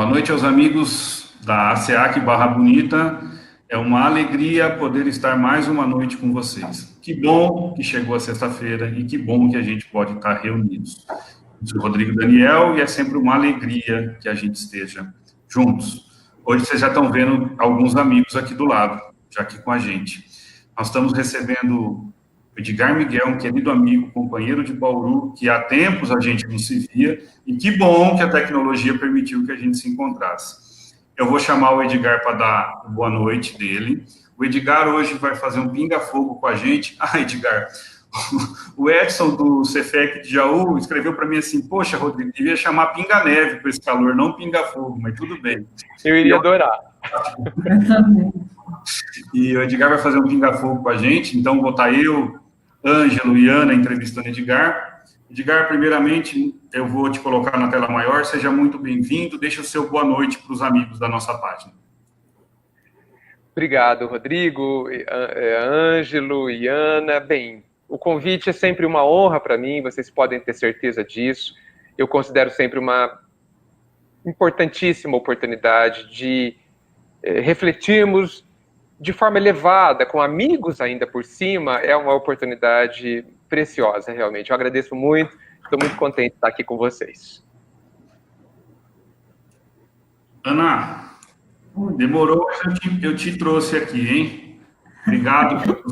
Boa noite aos amigos da ASEAC Barra Bonita. É uma alegria poder estar mais uma noite com vocês. Que bom que chegou a sexta-feira e que bom que a gente pode estar reunidos. Eu sou o Rodrigo Daniel e é sempre uma alegria que a gente esteja juntos. Hoje vocês já estão vendo alguns amigos aqui do lado, já aqui com a gente. Nós estamos recebendo o Edgar Miguel, um querido amigo, companheiro de Bauru, que há tempos a gente não se via, e que bom que a tecnologia permitiu que a gente se encontrasse. Eu vou chamar o Edgar para dar boa noite dele. O Edgar hoje vai fazer um pinga-fogo com a gente. Ah, Edgar, o Edson do Cefec de Jaú escreveu para mim assim, poxa, Rodrigo, devia chamar pinga-neve com esse calor, não pinga-fogo, mas tudo bem. Eu iria adorar. E o Edgar vai fazer um pinga-fogo com a gente, então vou estar eu, Ângelo e Ana entrevistando o Edgar. Edgar, primeiramente, eu vou te colocar na tela maior, seja muito bem-vindo, deixa o seu boa noite para os amigos da nossa página. Obrigado, Rodrigo, Ângelo e Ana. Bem, o convite é sempre uma honra para mim, vocês podem ter certeza disso. Eu considero sempre uma importantíssima oportunidade de refletirmos de forma elevada, com amigos ainda por cima, é uma oportunidade preciosa, realmente. Eu agradeço muito, estou muito contente de estar aqui com vocês. Ana, demorou, mas eu te trouxe aqui, hein? Obrigado por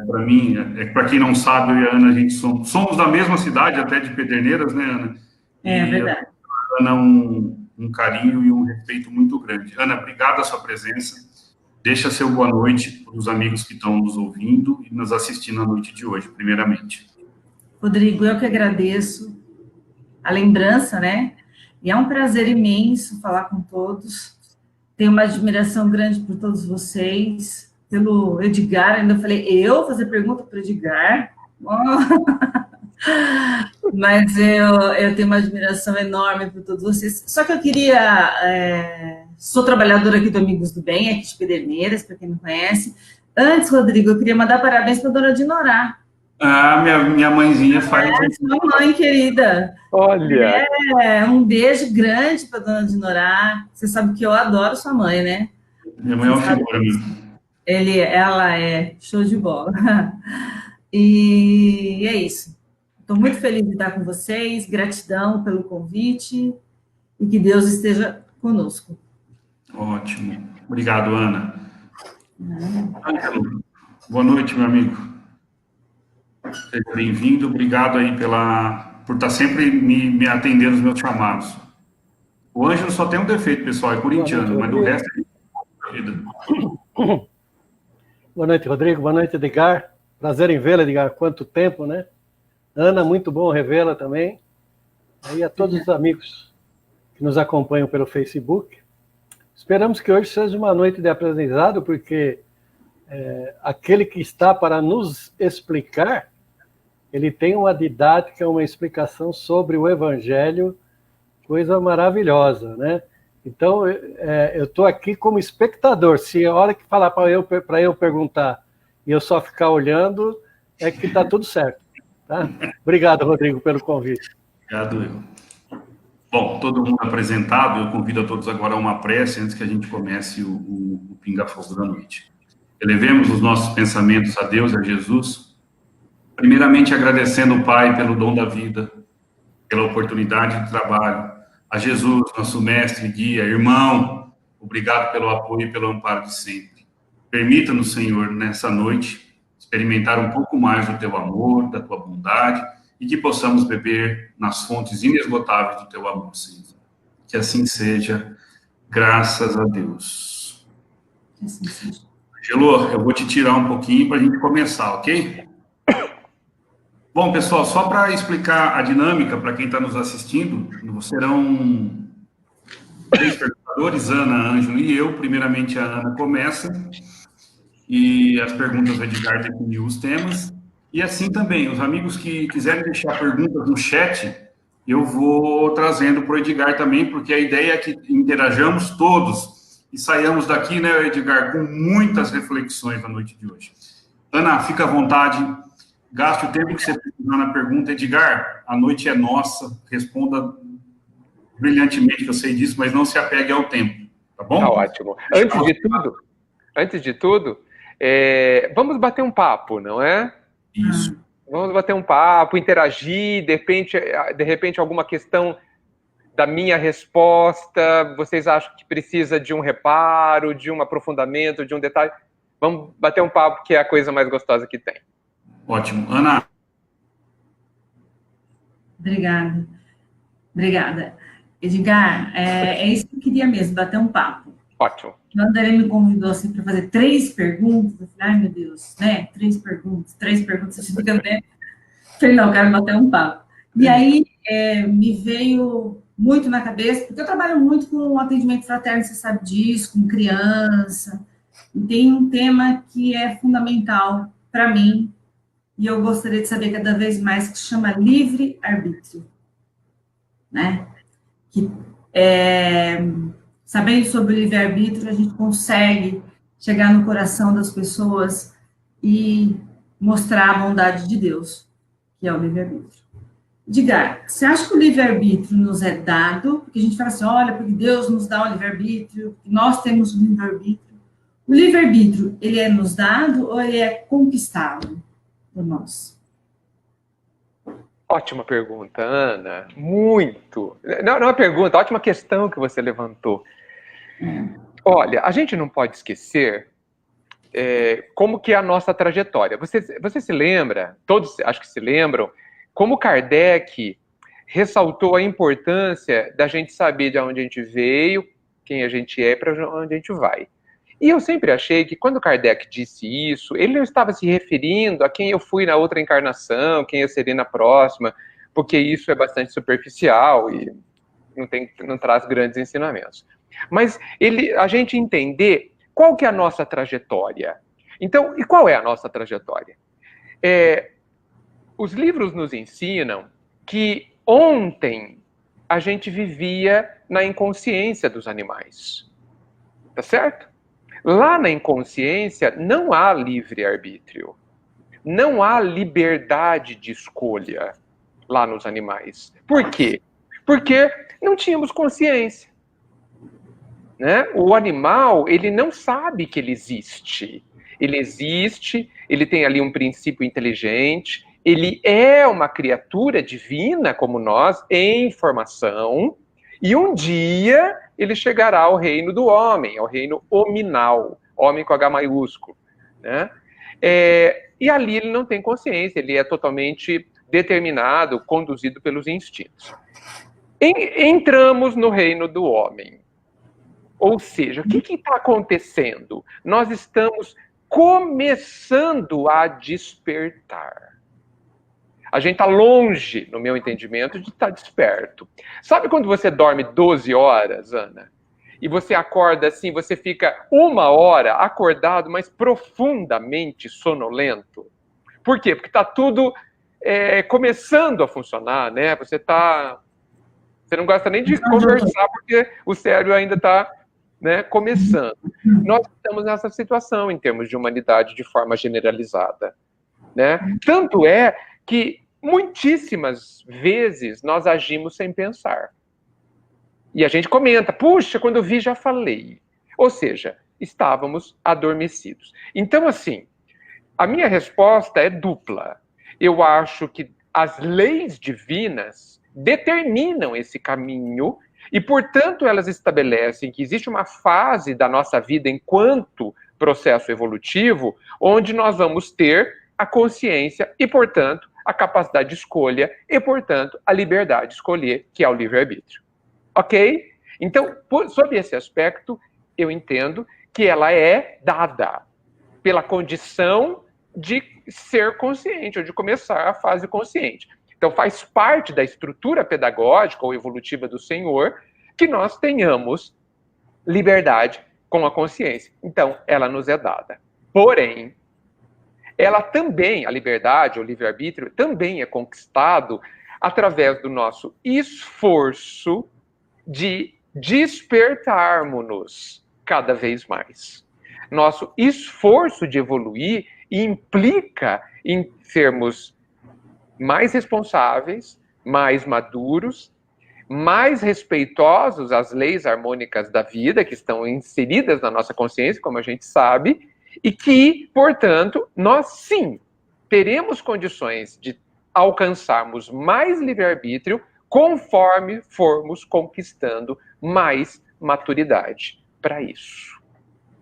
para mim, para quem não sabe, eu e a Ana, a gente somos da mesma cidade, até de Pederneiras, né, Ana? É verdade. Ana, um carinho e um respeito muito grande. Ana, obrigado a sua presença. Deixa seu boa noite para os amigos que estão nos ouvindo e nos assistindo à noite de hoje, primeiramente. Rodrigo, eu que agradeço a lembrança, né? E é um prazer imenso falar com todos. Tenho uma admiração grande por todos vocês, pelo Edgar. Ainda falei, eu fazer pergunta para o Edgar? Mas eu tenho uma admiração enorme por todos vocês. Só que eu queria... sou trabalhadora aqui do Amigos do Bem, aqui de Pederneiras, para quem não conhece. Antes, Rodrigo, eu queria mandar parabéns para a dona Dinorá. Ah, minha mãezinha faz... Sua mãe, querida. Olha! Um beijo grande para a dona Dinorá. Você sabe que eu adoro sua mãe, né? Minha mãe é uma figura mesmo. Ela é show de bola. E é isso. Estou muito feliz de estar com vocês, gratidão pelo convite e que Deus esteja conosco. Ótimo. Obrigado, Ana. Ângelo, boa noite, meu amigo. Seja bem-vindo. Obrigado aí por estar sempre me atendendo nos meus chamados. O Ângelo só tem um defeito, pessoal, é corintiano, mas do resto é vida. Boa noite, Rodrigo. Boa noite, Edgar. Prazer em vê-la, Edgar. Quanto tempo, né? Ana, muito bom revê-la também. Aí a todos os amigos que nos acompanham pelo Facebook. Esperamos que hoje seja uma noite de aprendizado, porque aquele que está para nos explicar, ele tem uma didática, uma explicação sobre o Evangelho, coisa maravilhosa, né? Então, eu estou aqui como espectador. Se a hora que falar para eu perguntar e eu só ficar olhando, é que está tudo certo. Tá? Obrigado, Rodrigo, pelo convite. Obrigado, eu. Bom, todo mundo apresentado, eu convido a todos agora a uma prece antes que a gente comece o Pinga-Fogo da noite. Elevemos os nossos pensamentos a Deus e a Jesus, primeiramente agradecendo o Pai pelo dom da vida, pela oportunidade de trabalho, a Jesus, nosso mestre, guia, irmão, obrigado pelo apoio e pelo amparo de sempre. Permita-nos, Senhor, nessa noite, experimentar um pouco mais do teu amor, da tua bondade, e que possamos beber nas fontes inesgotáveis do teu amor, Senhor. Que assim seja, graças a Deus. Que assim seja. Angelo, eu vou te tirar um pouquinho para a gente começar, ok? Bom, pessoal, só para explicar a dinâmica para quem está nos assistindo, serão 3 perguntadores, Ana, Ângelo e eu. Primeiramente, a Ana começa, e as perguntas do Edgar definiu os temas. E assim também, os amigos que quiserem deixar perguntas no chat, eu vou trazendo para o Edgar também, porque a ideia é que interajamos todos e saiamos daqui, né, Edgar, com muitas reflexões na noite de hoje. Ana, fica à vontade. Gaste o tempo que você precisar na pergunta. Edgar, a noite é nossa. Responda brilhantemente, que eu sei disso, mas não se apegue ao tempo, tá bom? Tá ótimo. Antes de tudo, vamos bater um papo, não é? Isso. Vamos bater um papo, interagir, de repente alguma questão da minha resposta, vocês acham que precisa de um reparo, de um aprofundamento, de um detalhe? Vamos bater um papo, que é a coisa mais gostosa que tem. Ótimo. Ana. Obrigada. Edgar, é isso que eu queria mesmo, bater um papo. Ótimo. Quando ele me convidou assim para fazer 3 perguntas, eu falei, ai meu Deus, né? 3 perguntas, você fica, né? Falei, não, eu quero bater um papo. E aí me veio muito na cabeça, porque eu trabalho muito com atendimento fraterno, você sabe disso, com criança, e tem um tema que é fundamental para mim, e eu gostaria de saber cada vez mais, que se chama livre-arbítrio, né? Que sabendo sobre o livre-arbítrio, a gente consegue chegar no coração das pessoas e mostrar a bondade de Deus, que é o livre-arbítrio. Edgar, você acha que o livre-arbítrio nos é dado? Porque a gente fala assim, olha, porque Deus nos dá o livre-arbítrio, nós temos o livre-arbítrio. O livre-arbítrio, ele é nos dado ou ele é conquistado por nós? Ótima pergunta, Ana. Muito. Não é uma pergunta, ótima questão que você levantou. Olha, a gente não pode esquecer como que é a nossa trajetória. Você se lembra, todos acho que se lembram, como Kardec ressaltou a importância da gente saber de onde a gente veio, quem a gente é, para onde a gente vai. E eu sempre achei que quando Kardec disse isso, ele não estava se referindo a quem eu fui na outra encarnação, quem eu serei na próxima, porque isso é bastante superficial e não traz grandes ensinamentos. Mas a gente entender qual que é a nossa trajetória. Então, e qual é a nossa trajetória? Os livros nos ensinam que ontem a gente vivia na inconsciência dos animais. Tá certo? Lá na inconsciência não há livre-arbítrio. Não há liberdade de escolha lá nos animais. Por quê? Porque não tínhamos consciência. Né? O animal, ele não sabe que ele existe. Ele existe, ele tem ali um princípio inteligente, ele é uma criatura divina como nós, em formação, e um dia ele chegará ao reino do homem, ao reino hominal, homem com H maiúsculo. Né? E ali ele não tem consciência, ele é totalmente determinado, conduzido pelos instintos. Entramos no reino do homem. Ou seja, o que está acontecendo? Nós estamos começando a despertar. A gente está longe, no meu entendimento, de estar desperto. Sabe quando você dorme 12 horas, Ana? E você acorda assim, você fica 1 hora acordado, mas profundamente sonolento. Por quê? Porque está tudo começando a funcionar, né? Você não gosta nem de conversar, porque o cérebro ainda está começando. Nós estamos nessa situação em termos de humanidade de forma generalizada. Né? Tanto é que muitíssimas vezes nós agimos sem pensar. E a gente comenta, puxa, quando eu vi já falei. Ou seja, estávamos adormecidos. Então, assim, a minha resposta é dupla. Eu acho que as leis divinas determinam esse caminho e, portanto, elas estabelecem que existe uma fase da nossa vida enquanto processo evolutivo onde nós vamos ter a consciência e, portanto, a capacidade de escolha e, portanto, a liberdade de escolher, que é o livre-arbítrio. Ok? Então, sob esse aspecto, eu entendo que ela é dada pela condição de ser consciente, ou de começar a fase consciente. Então, faz parte da estrutura pedagógica ou evolutiva do Senhor que nós tenhamos liberdade com a consciência. Então, ela nos é dada. Porém, ela também, a liberdade, o livre-arbítrio, também é conquistado através do nosso esforço de despertarmos-nos cada vez mais. Nosso esforço de evoluir implica em sermos mais responsáveis, mais maduros, mais respeitosos às leis harmônicas da vida, que estão inseridas na nossa consciência, como a gente sabe, e que, portanto, nós sim teremos condições de alcançarmos mais livre-arbítrio conforme formos conquistando mais maturidade para isso.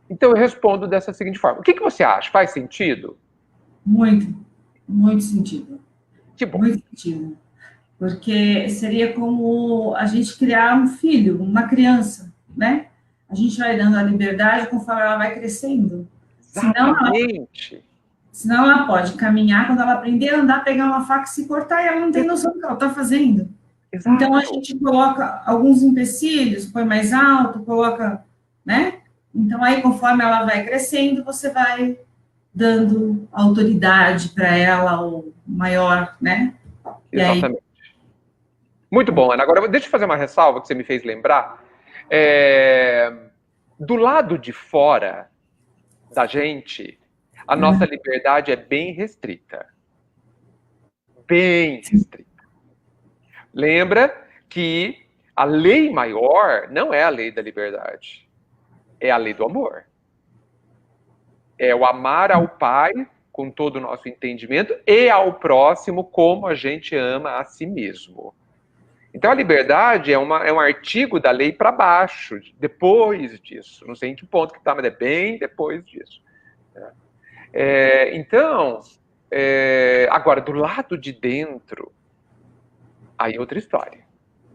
Então eu respondo dessa seguinte forma. O que você acha? Faz sentido? Muito, muito sentido. Que bom. Muito sentido. Porque seria como a gente criar um filho, uma criança, né? A gente vai dando a liberdade conforme ela vai crescendo. Exatamente. Senão ela pode caminhar, quando ela aprender a andar, pegar uma faca e se cortar, e ela não tem noção do que ela está fazendo. Exato. Então, a gente coloca alguns empecilhos, põe mais alto, coloca, né? Então, aí, conforme ela vai crescendo, você vai dando autoridade para ela, ou maior, né? Exatamente. Aí... Muito bom, Ana. Agora, deixa eu fazer uma ressalva que você me fez lembrar. Do lado de fora da gente, a nossa liberdade é bem restrita. Bem restrita. Lembra que a lei maior não é a lei da liberdade. É a lei do amor. É o amar ao Pai com todo o nosso entendimento e ao próximo como a gente ama a si mesmo. Então a liberdade é um artigo da lei para baixo, depois disso. Não sei em que ponto que está, mas é bem depois disso. Agora, do lado de dentro, aí é outra história.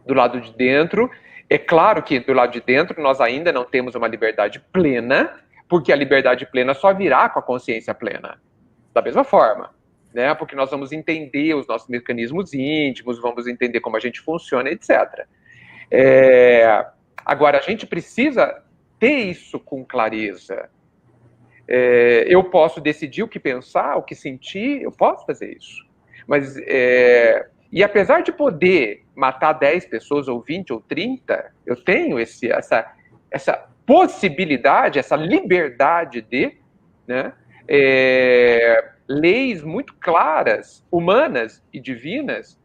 Do lado de dentro, é claro que do lado de dentro nós ainda não temos uma liberdade plena, porque a liberdade plena só virá com a consciência plena. Da mesma forma, né? Porque nós vamos entender os nossos mecanismos íntimos, vamos entender como a gente funciona, etc. Agora, a gente precisa ter isso com clareza. Eu posso decidir o que pensar, o que sentir, eu posso fazer isso. Mas, e apesar de poder matar 10 pessoas, ou 20, ou 30, eu tenho essa possibilidade, essa liberdade de, né, leis muito claras, humanas e divinas,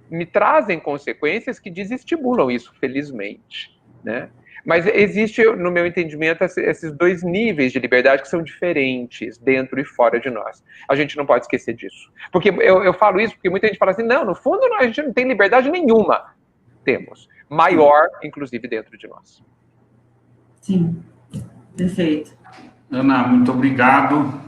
me trazem consequências que desestimulam isso, felizmente, né? Mas existe, no meu entendimento, esses dois níveis de liberdade que são diferentes, dentro e fora de nós. A gente não pode esquecer disso. Porque eu falo isso porque muita gente fala assim, não, no fundo a gente não tem liberdade nenhuma. Temos. Maior, inclusive, dentro de nós. Sim, perfeito. Ana, muito obrigado.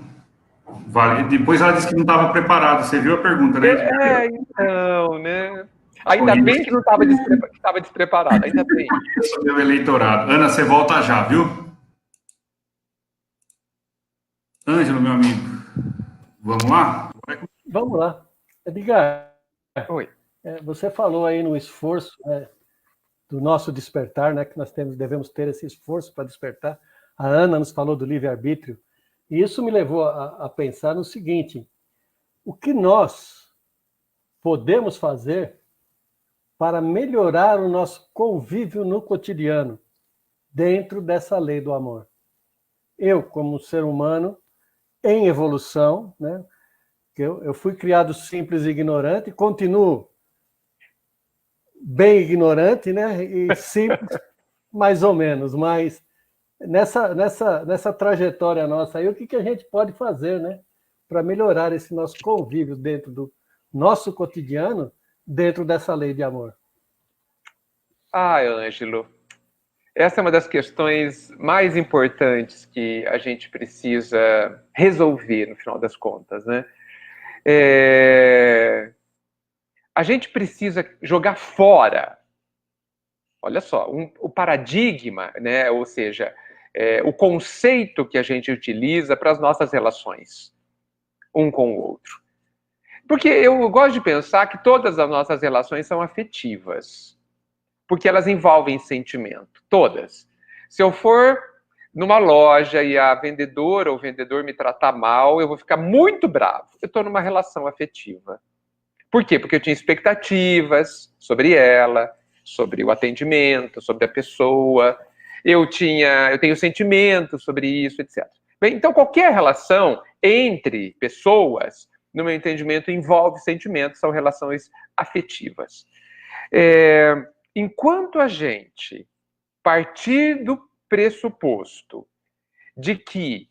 Depois ela disse que não estava preparada. Você viu a pergunta, né? Então, né? Ainda bem que não estava despreparado, ainda bem. Sobre o eleitorado. Ana, você volta já, viu? Ângelo, meu amigo. Vamos lá? Vamos lá. Edgar, Oi. Você falou aí no esforço, né, do nosso despertar, né, que nós devemos ter esse esforço para despertar. A Ana nos falou do livre-arbítrio. E isso me levou a pensar no seguinte: o que nós podemos fazer para melhorar o nosso convívio no cotidiano, dentro dessa lei do amor? Eu, como ser humano, em evolução, né, eu fui criado simples e ignorante, continuo bem ignorante, né, e simples, mais ou menos, mas nessa trajetória nossa aí, o que a gente pode fazer, né, para melhorar esse nosso convívio dentro do nosso cotidiano, dentro dessa lei de amor? Ângelo, essa é uma das questões mais importantes que a gente precisa resolver, no final das contas, né? A gente precisa jogar fora, olha só, o paradigma, né? Ou seja, o conceito que a gente utiliza para as nossas relações, um com o outro. Porque eu gosto de pensar que todas as nossas relações são afetivas, porque elas envolvem sentimento, todas. Se eu for numa loja e a vendedora ou o vendedor me tratar mal, eu vou ficar muito bravo. Eu estou numa relação afetiva. Por quê? Porque eu tinha expectativas sobre ela, sobre o atendimento, sobre a pessoa. Eu tenho sentimentos sobre isso, etc. Bem, então, qualquer relação entre pessoas, no meu entendimento, envolve sentimentos, são relações afetivas. enquanto a gente partir do pressuposto de que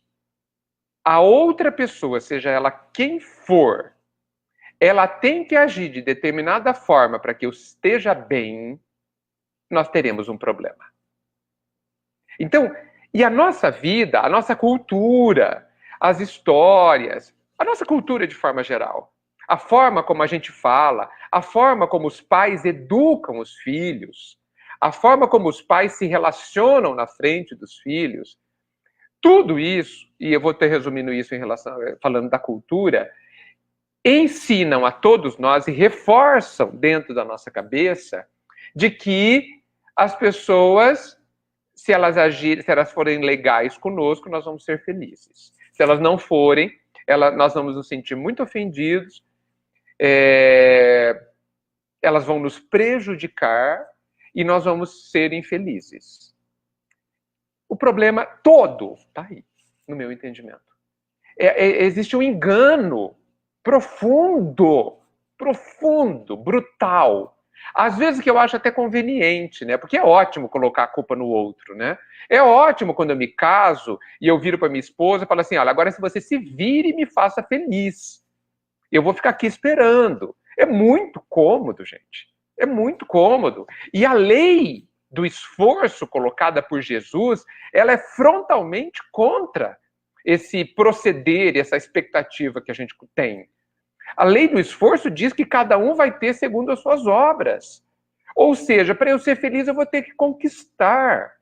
a outra pessoa, seja ela quem for, ela tem que agir de determinada forma para que eu esteja bem, nós teremos um problema. Então, e a nossa vida, a nossa cultura, as histórias, a nossa cultura de forma geral, a forma como a gente fala, a forma como os pais educam os filhos, a forma como os pais se relacionam na frente dos filhos, tudo isso, e eu vou ter resumindo isso em relação, falando da cultura, ensinam a todos nós e reforçam dentro da nossa cabeça de que as pessoas, se elas agirem, se elas forem legais conosco, nós vamos ser felizes. Se elas não forem, nós vamos nos sentir muito ofendidos, elas vão nos prejudicar e nós vamos ser infelizes. O problema todo está aí, no meu entendimento. Existe um engano profundo, brutal. Às vezes que eu acho até conveniente, né? Porque é ótimo colocar a culpa no outro, né? É ótimo quando eu me caso e eu viro para minha esposa e falo assim, olha, agora se você se vire e me faça feliz, eu vou ficar aqui esperando. É muito cômodo, gente. É muito cômodo. E a lei do esforço colocada por Jesus, ela é frontalmente contra esse proceder, essa expectativa que a gente tem. A lei do esforço diz que cada um vai ter segundo as suas obras. Ou seja, para eu ser feliz, eu vou ter que conquistar.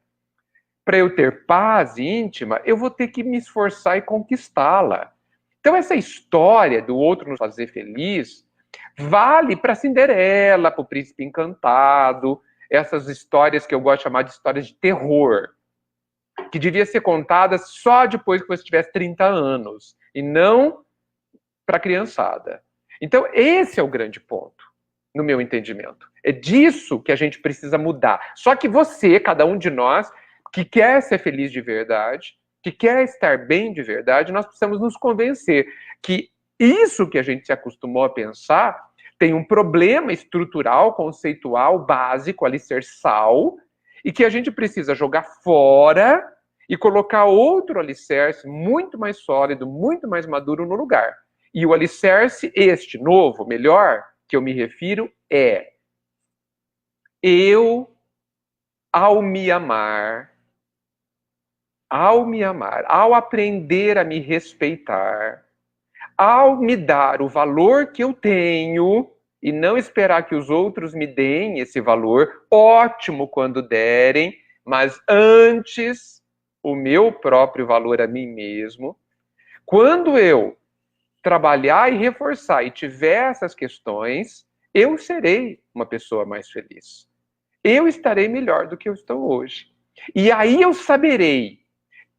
Para eu ter paz íntima, eu vou ter que me esforçar e conquistá-la. Então, essa história do outro nos fazer feliz vale para Cinderela, para o Príncipe Encantado, essas histórias que eu gosto de chamar de histórias de terror, que devia ser contadas só depois que você tivesse 30 anos, e não para a criançada. Então, esse é o grande ponto, no meu entendimento. É disso que a gente precisa mudar. Só que você, cada um de nós, que quer ser feliz de verdade, que quer estar bem de verdade, nós precisamos nos convencer que isso que a gente se acostumou a pensar tem um problema estrutural, conceitual, básico, alicerçal, e que a gente precisa jogar fora e colocar outro alicerce muito mais sólido, muito mais maduro no lugar. E o alicerce, este novo, melhor, que eu me refiro, é eu, ao me amar, ao aprender a me respeitar, ao me dar o valor que eu tenho e não esperar que os outros me deem esse valor, ótimo quando derem, mas antes o meu próprio valor a mim mesmo. Quando eu trabalhar e reforçar e tiver essas questões, eu serei uma pessoa mais feliz. Eu estarei melhor do que eu estou hoje. E aí eu saberei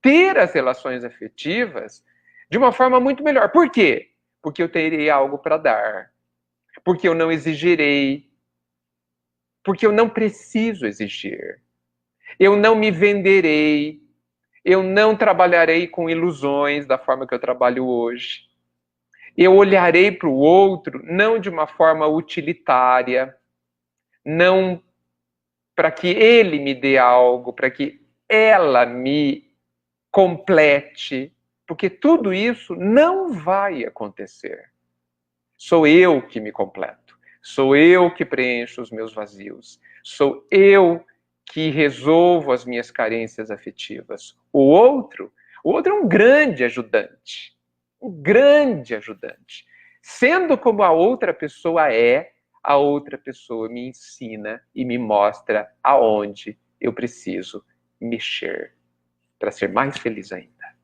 ter as relações afetivas de uma forma muito melhor. Por quê? Porque eu terei algo para dar. Porque eu não exigirei. Porque eu não preciso exigir. Eu não me venderei. Eu não trabalharei com ilusões da forma que eu trabalho hoje. Eu olharei para o outro não de uma forma utilitária, não para que ele me dê algo, para que ela me complete, porque tudo isso não vai acontecer. Sou eu que me completo, sou eu que preencho os meus vazios, sou eu que resolvo as minhas carências afetivas. O outro é um grande ajudante, Sendo como a outra pessoa é, a outra pessoa me ensina e me mostra aonde eu preciso mexer para ser mais feliz ainda.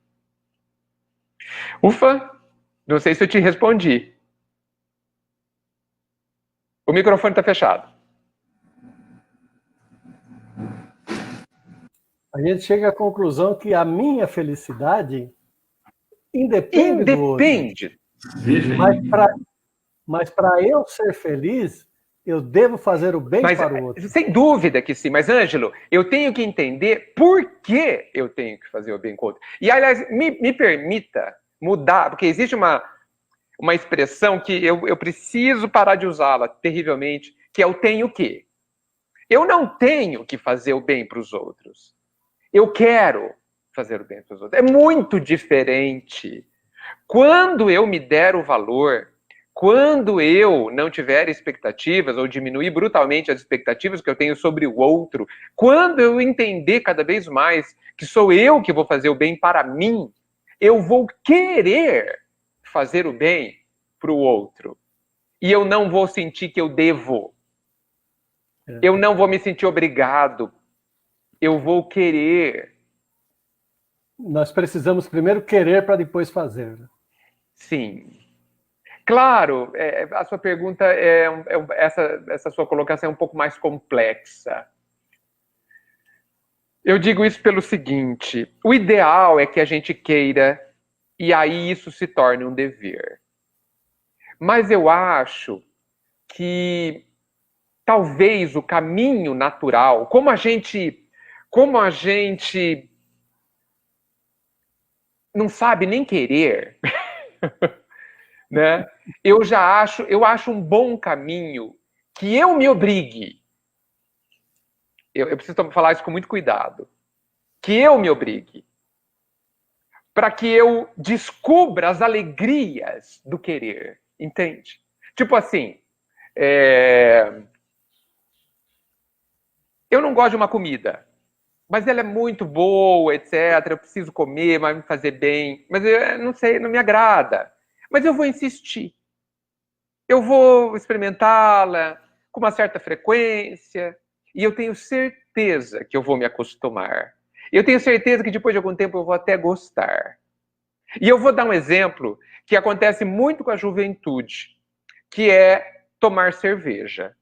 Ufa, não sei se eu te respondi. O microfone está fechado. A gente chega à conclusão que a minha felicidade independe do outro. Mas para eu ser feliz, eu devo fazer o bem para o outro. Sem dúvida que sim. Mas, Ângelo, eu tenho que entender por que eu tenho que fazer o bem com o outro. E, aliás, me permita mudar, porque existe uma expressão que eu preciso parar de usá-la terrivelmente, que é o tenho que. Eu não tenho que fazer o bem para os outros. Eu quero fazer o bem para os outros. É muito diferente. Quando eu me der o valor, quando eu não tiver expectativas ou diminuir brutalmente as expectativas que eu tenho sobre o outro, quando eu entender cada vez mais que sou eu que vou fazer o bem para mim, eu vou querer fazer o bem para o outro. E eu não vou sentir que eu devo. Eu não vou me sentir obrigado. Eu vou querer. Nós precisamos primeiro querer para depois fazer. Sim. Claro, a sua pergunta, essa sua colocação é um pouco mais complexa. Eu digo isso pelo seguinte: o ideal é que a gente queira e aí isso se torne um dever. Mas eu acho que talvez o caminho natural, como a gente não sabe nem querer, né? Eu acho um bom caminho que eu me obrigue. Eu preciso falar isso com muito cuidado. Que eu me obrigue. Para que eu descubra as alegrias do querer. Entende? Tipo assim, eu não gosto de uma comida, mas ela é muito boa, etc. Eu preciso comer, vai me fazer bem. Mas eu não sei, não me agrada. Mas eu vou insistir. Eu vou experimentá-la com uma certa frequência e eu tenho certeza que eu vou me acostumar. Eu tenho certeza que depois de algum tempo eu vou até gostar. E eu vou dar um exemplo que acontece muito com a juventude, que é tomar cerveja.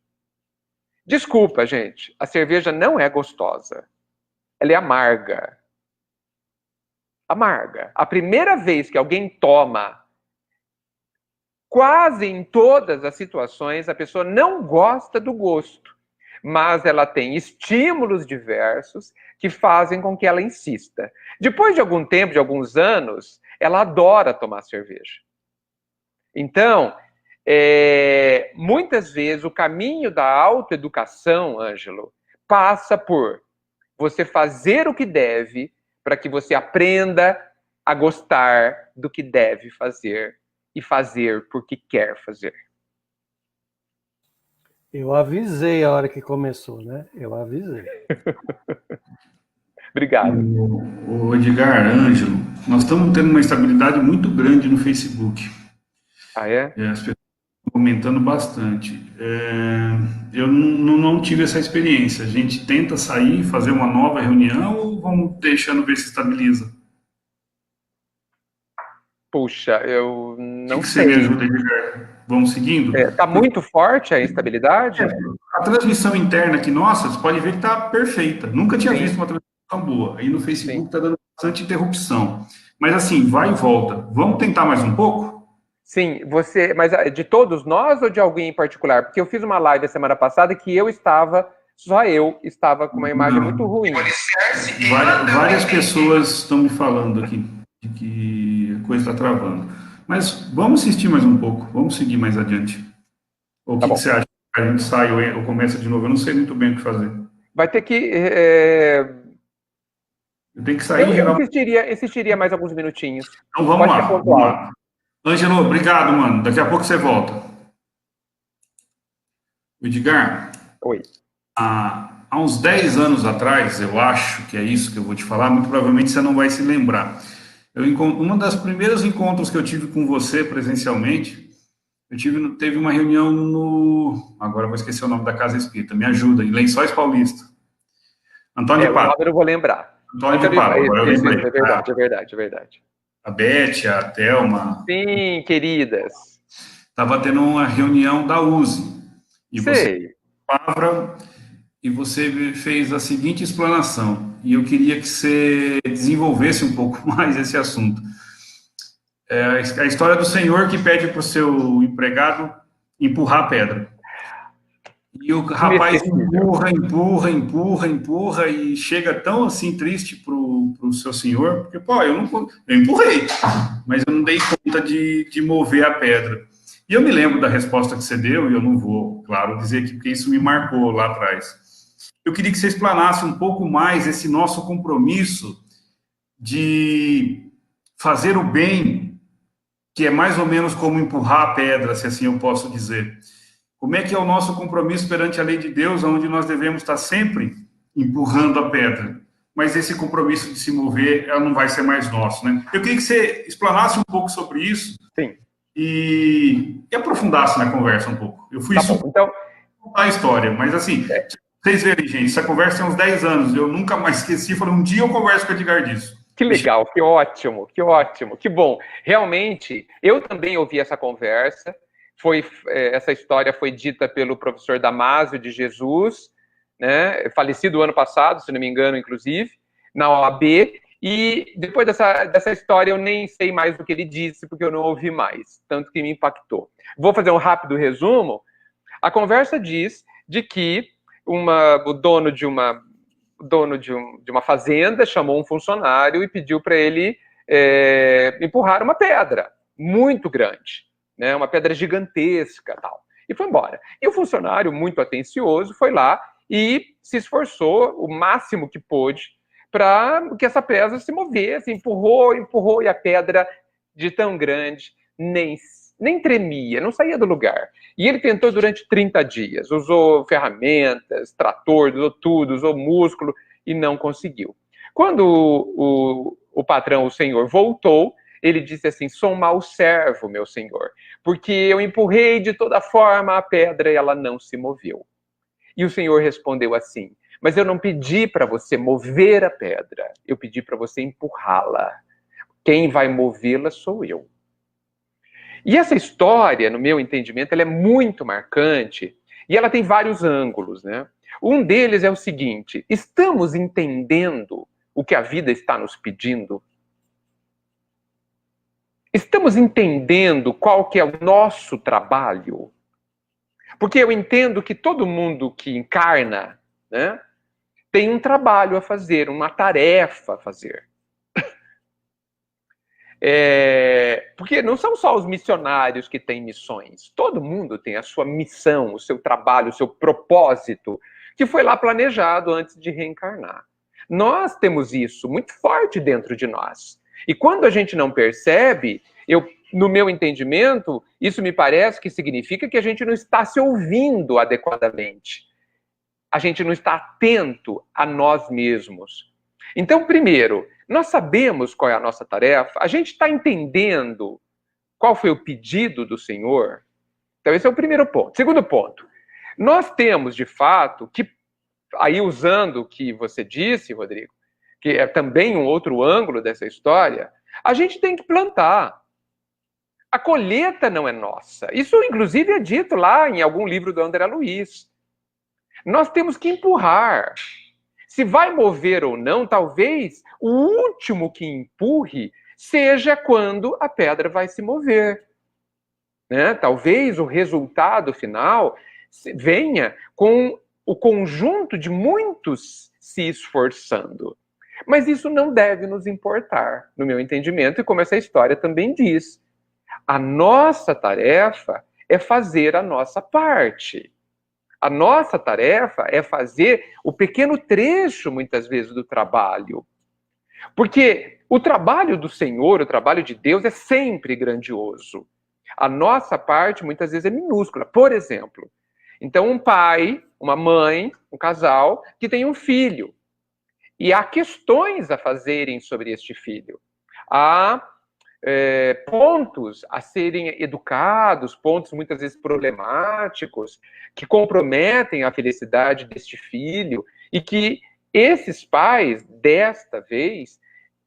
Desculpa, gente, a cerveja não é gostosa. Ela é amarga. Amarga. A primeira vez que alguém toma, quase em todas as situações, a pessoa não gosta do gosto, mas ela tem estímulos diversos que fazem com que ela insista. Depois de algum tempo, de alguns anos, ela adora tomar cerveja. Então, muitas vezes o caminho da autoeducação, Ângelo, passa por você fazer o que deve para que você aprenda a gostar do que deve fazer e fazer porque quer fazer. Eu avisei a hora que começou, né? Eu avisei. Obrigado. O Edgar, Ângelo, nós estamos tendo uma estabilidade muito grande no Facebook. Ah, é? As pessoas estão comentando bastante. Eu não tive essa experiência. A gente tenta sair, fazer uma nova reunião ou vamos deixando ver se estabiliza? Puxa, eu não que sei. Você me ajuda, Edgar? Vamos seguindo? Está muito forte a instabilidade? A transmissão interna aqui, nossa, você pode ver que está perfeita. Nunca tinha Sim. visto uma transmissão tão boa. Aí no Facebook está dando bastante interrupção. Mas assim, vai e volta. Vamos tentar mais um pouco? Sim, mas de todos nós ou de alguém em particular? Porque eu fiz uma live a semana passada que só eu estava com uma imagem muito ruim. Várias pessoas estão me falando aqui de que a coisa está travando. Mas vamos insistir mais um pouco, vamos seguir mais adiante. Ou o que você acha? A gente sai ou começa de novo? Eu não sei muito bem o que fazer. Vai ter que... Eu tenho que sair e eu insistiria mais alguns minutinhos. Então vamos lá. Ângelo, obrigado, mano. Daqui a pouco você volta. Edgar. Oi. Há uns 10 anos atrás, eu acho que é isso que eu vou te falar, muito provavelmente você não vai se lembrar. Uma das primeiros encontros que eu tive com você presencialmente, teve uma reunião agora eu vou esquecer o nome da Casa Espírita, me ajuda, em Lençóis Paulista. Antônio de Pádua. Eu não vou lembrar. Antônio de Pádua, agora eu lembrei. É verdade. A Beth, a Thelma. Sim, queridas. Estava tendo uma reunião da USE. E você palavra e você fez a seguinte explanação. E eu queria que você desenvolvesse um pouco mais esse assunto. A história do senhor que pede para o seu empregado empurrar a pedra. E o rapaz empurra e chega tão assim triste pro seu senhor, porque, eu empurrei, mas eu não dei conta de mover a pedra. E eu me lembro da resposta que você deu, e eu não vou, claro, dizer aqui, porque isso me marcou lá atrás. Eu queria que você explanasse um pouco mais esse nosso compromisso de fazer o bem, que é mais ou menos como empurrar a pedra, se assim eu posso dizer. Como é que é o nosso compromisso perante a lei de Deus, onde nós devemos estar sempre empurrando a pedra? Mas esse compromisso de se mover, ela não vai ser mais nosso, né? Eu queria que você explanasse um pouco sobre isso. Sim. E aprofundasse na conversa um pouco. Eu fui Tá bom, então... contar a história, mas assim, vocês verem, gente, essa conversa tem uns 10 anos, eu nunca mais esqueci, falei, um dia eu converso com o Edgar disso. Que legal, que ótimo, que bom. Realmente, eu também ouvi essa conversa, essa história foi dita pelo professor Damásio de Jesus, né, falecido ano passado, se não me engano, inclusive, na OAB, e depois dessa história eu nem sei mais do que ele disse, porque eu não ouvi mais, tanto que me impactou. Vou fazer um rápido resumo. A conversa diz de que o dono de uma fazenda chamou um funcionário e pediu para ele empurrar uma pedra muito grande, né, uma pedra gigantesca, tal, e foi embora. E o funcionário, muito atencioso, foi lá e se esforçou o máximo que pôde para que essa pedra se movesse, empurrou, e a pedra, de tão grande, nem tremia, não saía do lugar. E ele tentou durante 30 dias, usou ferramentas, trator, usou tudo, usou músculo, e não conseguiu. Quando o patrão, o senhor, voltou, ele disse assim: sou um mau servo, meu senhor, porque eu empurrei de toda forma a pedra e ela não se moveu. E o senhor respondeu assim: mas eu não pedi para você mover a pedra, eu pedi para você empurrá-la. Quem vai movê-la sou eu. E essa história, no meu entendimento, ela é muito marcante e ela tem vários ângulos, né? Um deles é o seguinte: estamos entendendo o que a vida está nos pedindo? Estamos entendendo qual que é o nosso trabalho? Porque eu entendo que todo mundo que encarna, né, tem um trabalho a fazer, uma tarefa a fazer. Porque não são só os missionários que têm missões. Todo mundo tem a sua missão, o seu trabalho, o seu propósito, que foi lá planejado antes de reencarnar. Nós temos isso muito forte dentro de nós. E quando a gente não percebe, no meu entendimento, isso me parece que significa que a gente não está se ouvindo adequadamente. A gente não está atento a nós mesmos. Então, primeiro, nós sabemos qual é a nossa tarefa? A gente está entendendo qual foi o pedido do Senhor? Então, esse é o primeiro ponto. Segundo ponto, nós temos, de fato, que, aí usando o que você disse, Rodrigo, que é também um outro ângulo dessa história, a gente tem que plantar. A colheita não é nossa. Isso, inclusive, é dito lá em algum livro do André Luiz. Nós temos que empurrar. Se vai mover ou não, talvez o último que empurre seja quando a pedra vai se mover. Né? Talvez o resultado final venha com o conjunto de muitos se esforçando. Mas isso não deve nos importar, no meu entendimento, e como essa história também diz. A nossa tarefa é fazer a nossa parte. A nossa tarefa é fazer o pequeno trecho, muitas vezes, do trabalho. Porque o trabalho do Senhor, o trabalho de Deus é sempre grandioso. A nossa parte, muitas vezes, é minúscula. Por exemplo, então um pai, uma mãe, um casal que tem um filho. E há questões a fazerem sobre este filho. Há pontos a serem educados, pontos muitas vezes problemáticos, que comprometem a felicidade deste filho, e que esses pais, desta vez,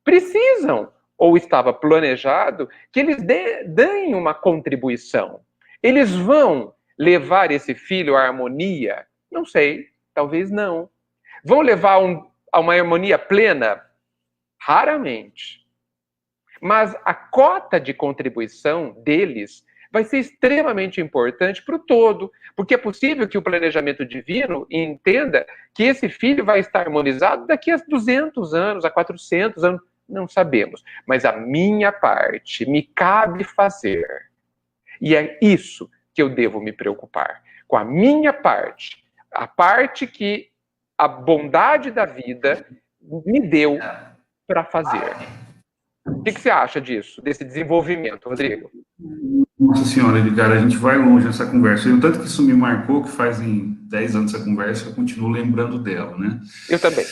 precisam, ou estava planejado, que eles deem uma contribuição. Eles vão levar esse filho à harmonia? Não sei, talvez não. Vão levar a uma harmonia plena? Raramente. Mas a cota de contribuição deles vai ser extremamente importante para o todo, porque é possível que o planejamento divino entenda que esse filho vai estar harmonizado daqui a 200 anos, a 400 anos, não sabemos. Mas a minha parte me cabe fazer. E é isso que eu devo me preocupar, com a minha parte, a parte que a bondade da vida me deu para fazer. O que você acha disso, desse desenvolvimento, Rodrigo? Nossa senhora, Edgar, a gente vai longe nessa conversa. O tanto que isso me marcou, que fazem 10 anos essa conversa, eu continuo lembrando dela, né? Eu também.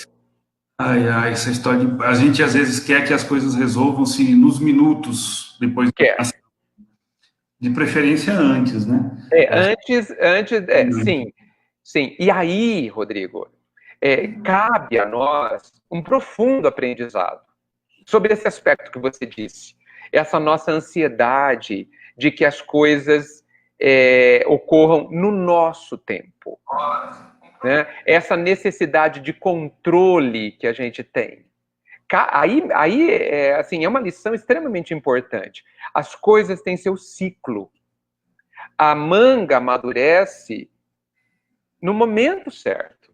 Ai, essa história de... A gente, às vezes, quer que as coisas resolvam-se nos minutos depois... De preferência antes, né? Sim. E aí, Rodrigo, cabe a nós um profundo aprendizado sobre esse aspecto que você disse. Essa nossa ansiedade de que as coisas ocorram no nosso tempo. Né? Essa necessidade de controle que a gente tem. Assim, é uma lição extremamente importante. As coisas têm seu ciclo. A manga amadurece no momento certo.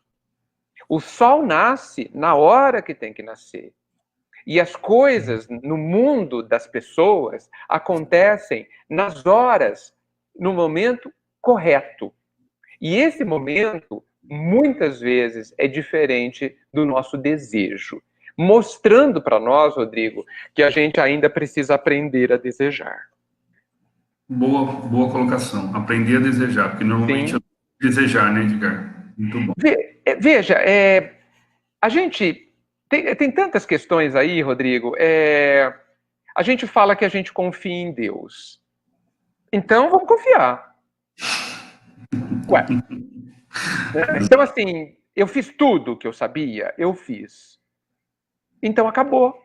O sol nasce na hora que tem que nascer. E as coisas no mundo das pessoas acontecem nas horas, no momento correto. E esse momento, muitas vezes, é diferente do nosso desejo. Mostrando para nós, Rodrigo, que a gente ainda precisa aprender a desejar. Boa colocação. Aprender a desejar, porque normalmente é desejar, né, Edgar? Muito bom. Veja, a gente tem tantas questões aí, Rodrigo. A gente fala que a gente confia em Deus. Então, vamos confiar. Ué. Então, assim, eu fiz tudo que eu sabia, eu fiz. Então, acabou.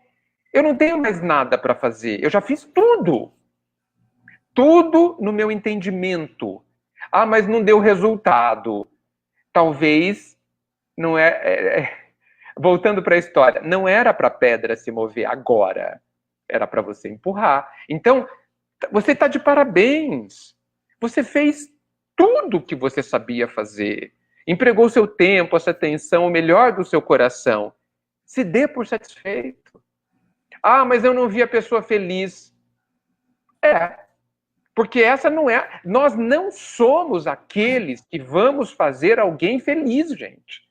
Eu não tenho mais nada para fazer. Eu já fiz tudo. Tudo no meu entendimento. Ah, mas não deu resultado. Talvez não voltando para a história, não era para a pedra se mover agora. Era para você empurrar. Então, você está de parabéns. Você fez tudo o que você sabia fazer. Empregou seu tempo, a sua atenção, o melhor do seu coração. Se dê por satisfeito. Ah, mas eu não vi a pessoa feliz. Porque essa não é... Nós não somos aqueles que vamos fazer alguém feliz, gente.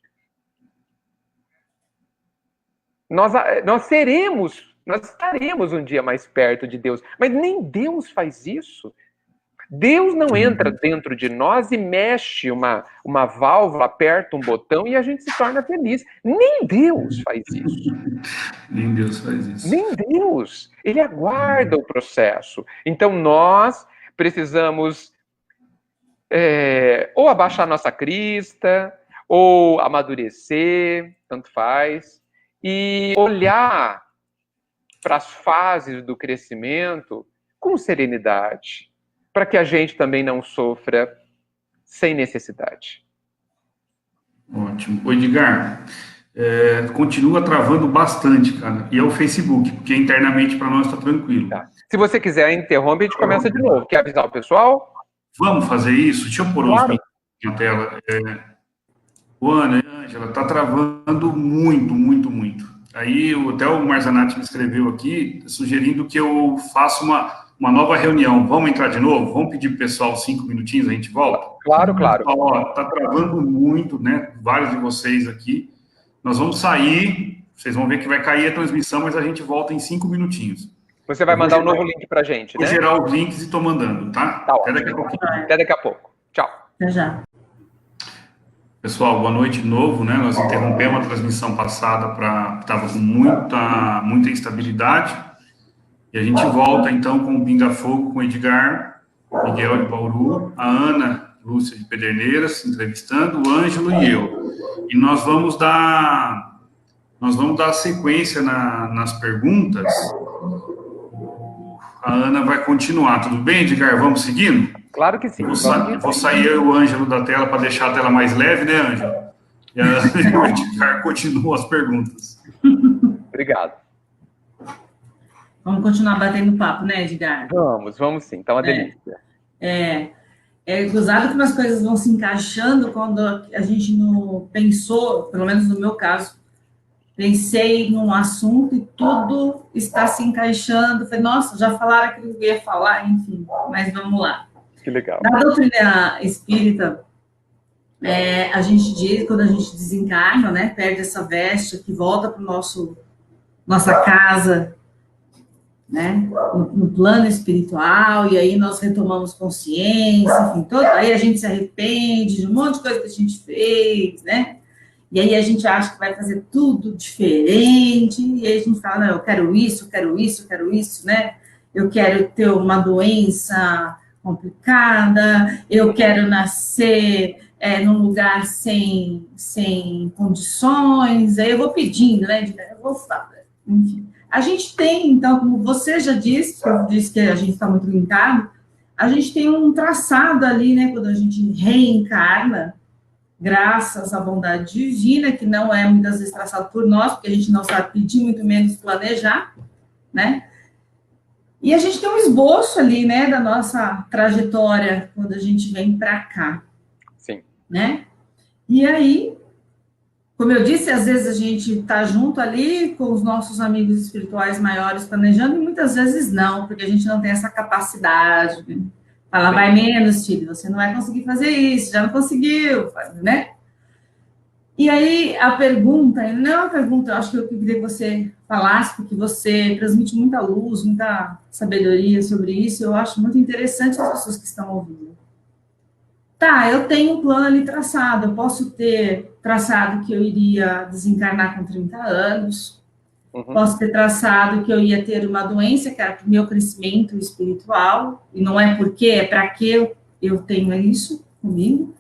Nós estaremos um dia mais perto de Deus. Mas nem Deus faz isso. Deus não entra dentro de nós e mexe uma válvula, aperta um botão e a gente se torna feliz. Nem Deus faz isso. Nem Deus faz isso. Nem Deus. Ele aguarda o processo. Então nós precisamos ou abaixar nossa crista, ou amadurecer, tanto faz, e olhar para as fases do crescimento com serenidade, para que a gente também não sofra sem necessidade. Ótimo. O Edgar, continua travando bastante, cara. E é o Facebook, porque internamente para nós está tranquilo. Tá. Se você quiser, interrompe e a gente começa de novo. Quer avisar o pessoal? Vamos fazer isso? Deixa eu pôr uns links na tela. Ana e Ângela, está travando muito. Aí até o Marzanati me escreveu aqui, sugerindo que eu faça uma nova reunião. Vamos entrar de novo? Vamos pedir para o pessoal 5 minutinhos, a gente volta? Claro. Está travando muito, né? Vários de vocês aqui. Nós vamos sair, vocês vão ver que vai cair a transmissão, mas a gente volta em 5 minutinhos. Você vai mandar um novo link para a gente, né? Vou gerar os links e estou mandando, tá? Tá Até ótimo. daqui a pouquinho. Até daqui a pouco. Tchau. Até já. Pessoal, boa noite de novo, né? Nós interrompemos a transmissão passada estava com muita instabilidade. E a gente volta, então, com o Pinga Fogo, com o Edgar, Miguel de Bauru, a Ana Lúcia de Pederneiras, entrevistando, o Ângelo e eu. E nós vamos dar sequência nas perguntas. A Ana vai continuar. Tudo bem, Edgar? Vamos seguindo? Claro que sim. Vou sair eu e o Ângelo da tela para deixar a tela mais leve, né, Ângelo? E o Edgar continua as perguntas. Obrigado. Vamos continuar batendo papo, né, Edgar? Vamos sim. Tá uma delícia. É gozado como as coisas vão se encaixando quando a gente não pensou, pelo menos no meu caso, pensei num assunto e tudo está se encaixando. Falei, nossa, já falaram aquilo que eu ia falar, enfim, mas vamos lá. Que legal. Na doutrina espírita, A gente diz, quando a gente desencarna, né, perde essa veste, que volta para nossa casa, né, no plano espiritual, e aí nós retomamos consciência, enfim, aí a gente se arrepende de um monte de coisa que a gente fez, né, e aí a gente acha que vai fazer tudo diferente, e aí a gente fala, não, eu quero isso, eu quero isso, eu quero isso, né, eu quero ter uma doença complicada, eu quero nascer num lugar sem condições, aí eu vou pedindo, né, eu vou fazer, enfim. A gente tem, então, como você já disse, que eu disse que a gente está muito linkado, a gente tem um traçado ali, né, quando a gente reencarna, graças à bondade divina, que não é muitas vezes traçado por nós, porque a gente não sabe pedir, muito menos planejar, né? E a gente tem um esboço ali, né, da nossa trajetória quando a gente vem para cá. Sim. Né? E aí, como eu disse, às vezes a gente está junto ali com os nossos amigos espirituais maiores planejando, e muitas vezes não, porque a gente não tem essa capacidade. Né? Fala, vai menos, filho, você não vai conseguir fazer isso, já não conseguiu, né? E aí, a pergunta, não é uma pergunta, eu acho que eu queria que você falasse, porque você transmite muita luz, muita sabedoria sobre isso, eu acho muito interessante as pessoas que estão ouvindo. Tá, eu tenho um plano ali traçado, eu posso ter traçado que eu iria desencarnar com 30 anos, posso ter traçado que eu ia ter uma doença, que era para o meu crescimento espiritual, e não é porque, é para que eu tenho isso comigo,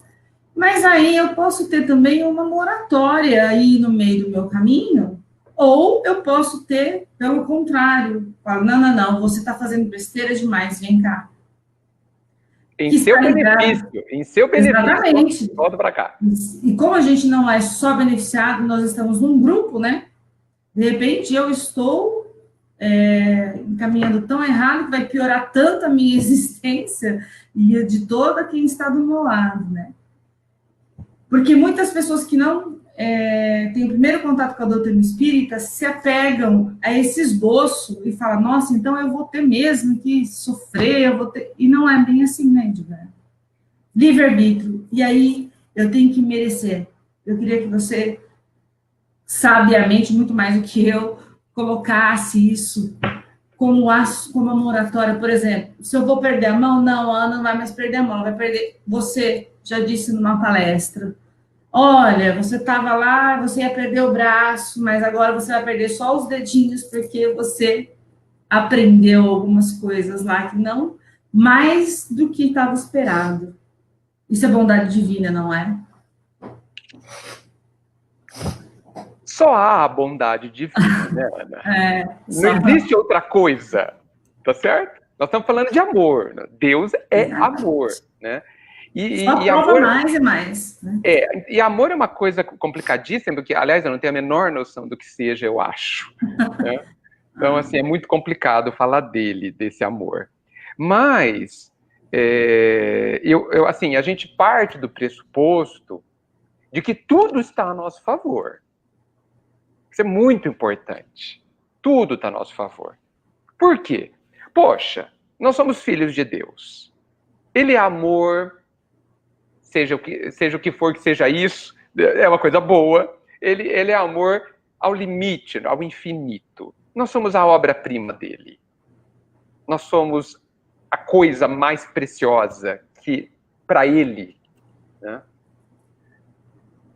mas aí eu posso ter também uma moratória aí no meio do meu caminho, ou eu posso ter, pelo contrário, falar, não, você está fazendo besteira demais, vem cá. Em seu benefício, Exatamente. Volta para cá. E como a gente não é só beneficiado, nós estamos num grupo, né? De repente eu estou encaminhando tão errado que vai piorar tanto a minha existência e a de toda quem está do meu lado, né? Porque muitas pessoas que não têm o primeiro contato com a doutrina espírita se apegam a esse esboço e falam, nossa, então eu vou ter mesmo que sofrer, eu vou ter... E não é bem assim, né, Edgar? Livre-arbítrio. E aí eu tenho que merecer. Eu queria que você, sabiamente, muito mais do que eu, colocasse isso como a moratória. Por exemplo, se eu vou perder a mão, não, a Ana não vai mais perder a mão, ela vai perder. Você já disse numa palestra, olha, você estava lá, você ia perder o braço, mas agora você vai perder só os dedinhos, porque você aprendeu algumas coisas lá que não, mais do que estava esperado. Isso é bondade divina, não é? Só há a bondade divina, né, Ana? Não existe outra coisa, tá certo? Nós estamos falando de amor. Né? Deus é amor, né? Só prova amor, mais e mais. Né? E amor é uma coisa complicadíssima, porque, aliás, eu não tenho a menor noção do que seja, eu acho. Né? Então, assim, é muito complicado falar desse amor. Mas, assim, a gente parte do pressuposto de que tudo está a nosso favor. Isso é muito importante. Tudo está a nosso favor. Por quê? Poxa, nós somos filhos de Deus. Ele é amor, seja o que for que seja isso, é uma coisa boa. Ele é amor ao limite, ao infinito. Nós somos a obra-prima dele. Nós somos a coisa mais preciosa que para ele, né?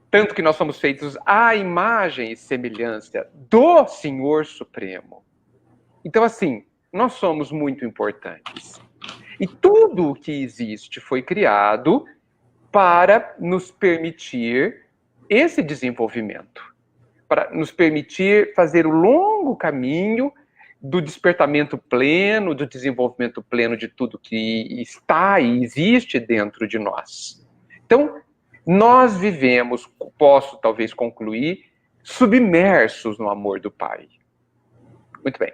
Tanto que nós somos feitos à imagem e semelhança do Senhor Supremo. Então, assim, nós somos muito importantes. E tudo o que existe foi criado para nos permitir esse desenvolvimento, para nos permitir fazer o longo caminho do despertamento pleno, do desenvolvimento pleno de tudo que está e existe dentro de nós. Então, nós vivemos, posso talvez concluir, submersos no amor do Pai. Muito bem.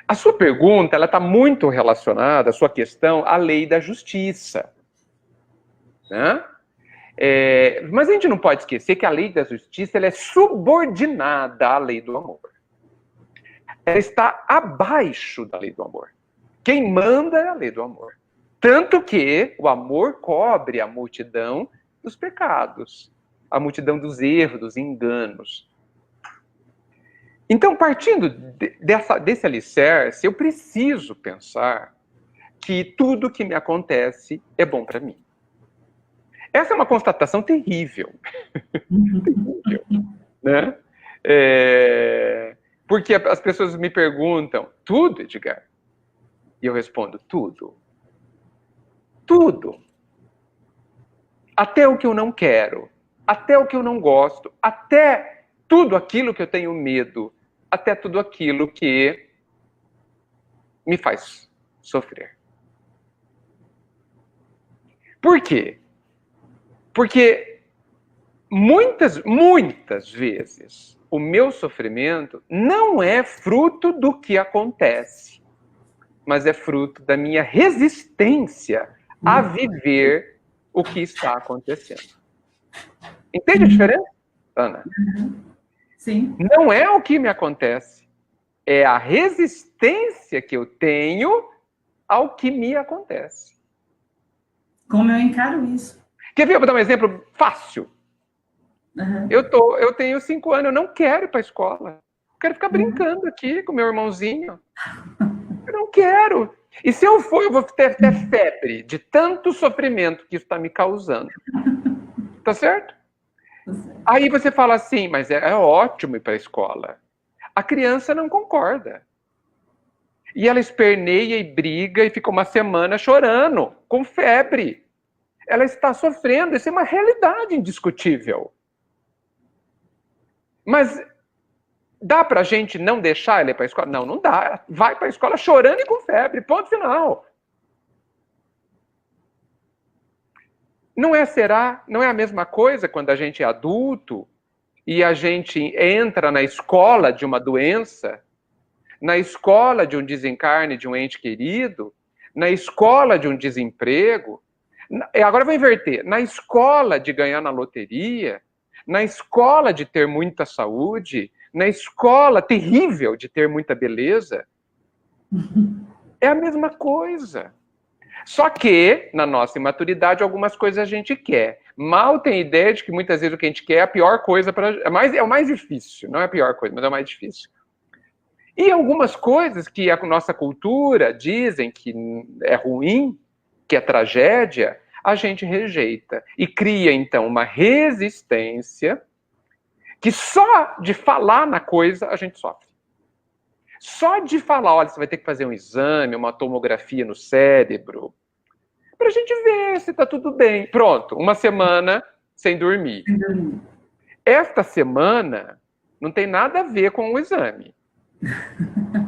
A sua pergunta, ela está muito relacionada, a sua questão, à lei da justiça. Né? Mas a gente não pode esquecer que a lei da justiça ela é subordinada à lei do amor. Ela está abaixo da lei do amor. Quem manda é a lei do amor. Tanto que o amor cobre a multidão dos pecados, a multidão dos erros, dos enganos. Então, partindo desse alicerce, eu preciso pensar que tudo que me acontece é bom para mim. Essa é uma constatação terrível. Terrível, né? Porque as pessoas me perguntam, tudo, Edgar? E eu respondo, tudo. Tudo. Até o que eu não quero, até o que eu não gosto, até tudo aquilo que eu tenho medo, até tudo aquilo que me faz sofrer. Por quê? Porque muitas vezes o meu sofrimento não é fruto do que acontece, mas é fruto da minha resistência a viver o que está acontecendo. Entende a diferença, Ana? Sim. Não é o que me acontece, é a resistência que eu tenho ao que me acontece. Como eu encaro isso? Quer ver? Eu vou dar um exemplo fácil. Uhum. Eu tenho 5 anos, eu não quero ir para a escola. Eu quero ficar brincando aqui com meu irmãozinho. Eu não quero. E se eu for, eu vou ter febre de tanto sofrimento que isso está me causando. Tá certo? Aí você fala assim, mas é ótimo ir para a escola. A criança não concorda. E ela esperneia e briga e fica uma semana chorando, com febre. Ela está sofrendo, isso é uma realidade indiscutível. Mas dá pra gente não deixar ela ir para a escola? Não, não dá. Vai para a escola chorando e com febre, ponto final. Não é a mesma coisa quando a gente é adulto e a gente entra na escola de uma doença, na escola de um desencarne de um ente querido, na escola de um desemprego. Agora eu vou inverter. Na escola de ganhar na loteria, na escola de ter muita saúde, na escola terrível de ter muita beleza. É a mesma coisa. Só que, na nossa imaturidade, algumas coisas a gente quer. Mal tem ideia de que muitas vezes o que a gente quer é a pior coisa, é o mais difícil. Não é a pior coisa, mas é o mais difícil. E algumas coisas que a nossa cultura dizem que é ruim, que é tragédia, a gente rejeita. E cria, então, uma resistência que só de falar na coisa a gente sofre. Só de falar, olha, você vai ter que fazer um exame, uma tomografia no cérebro, pra gente ver se tá tudo bem. Pronto, uma semana sem dormir. Esta semana não tem nada a ver com o exame.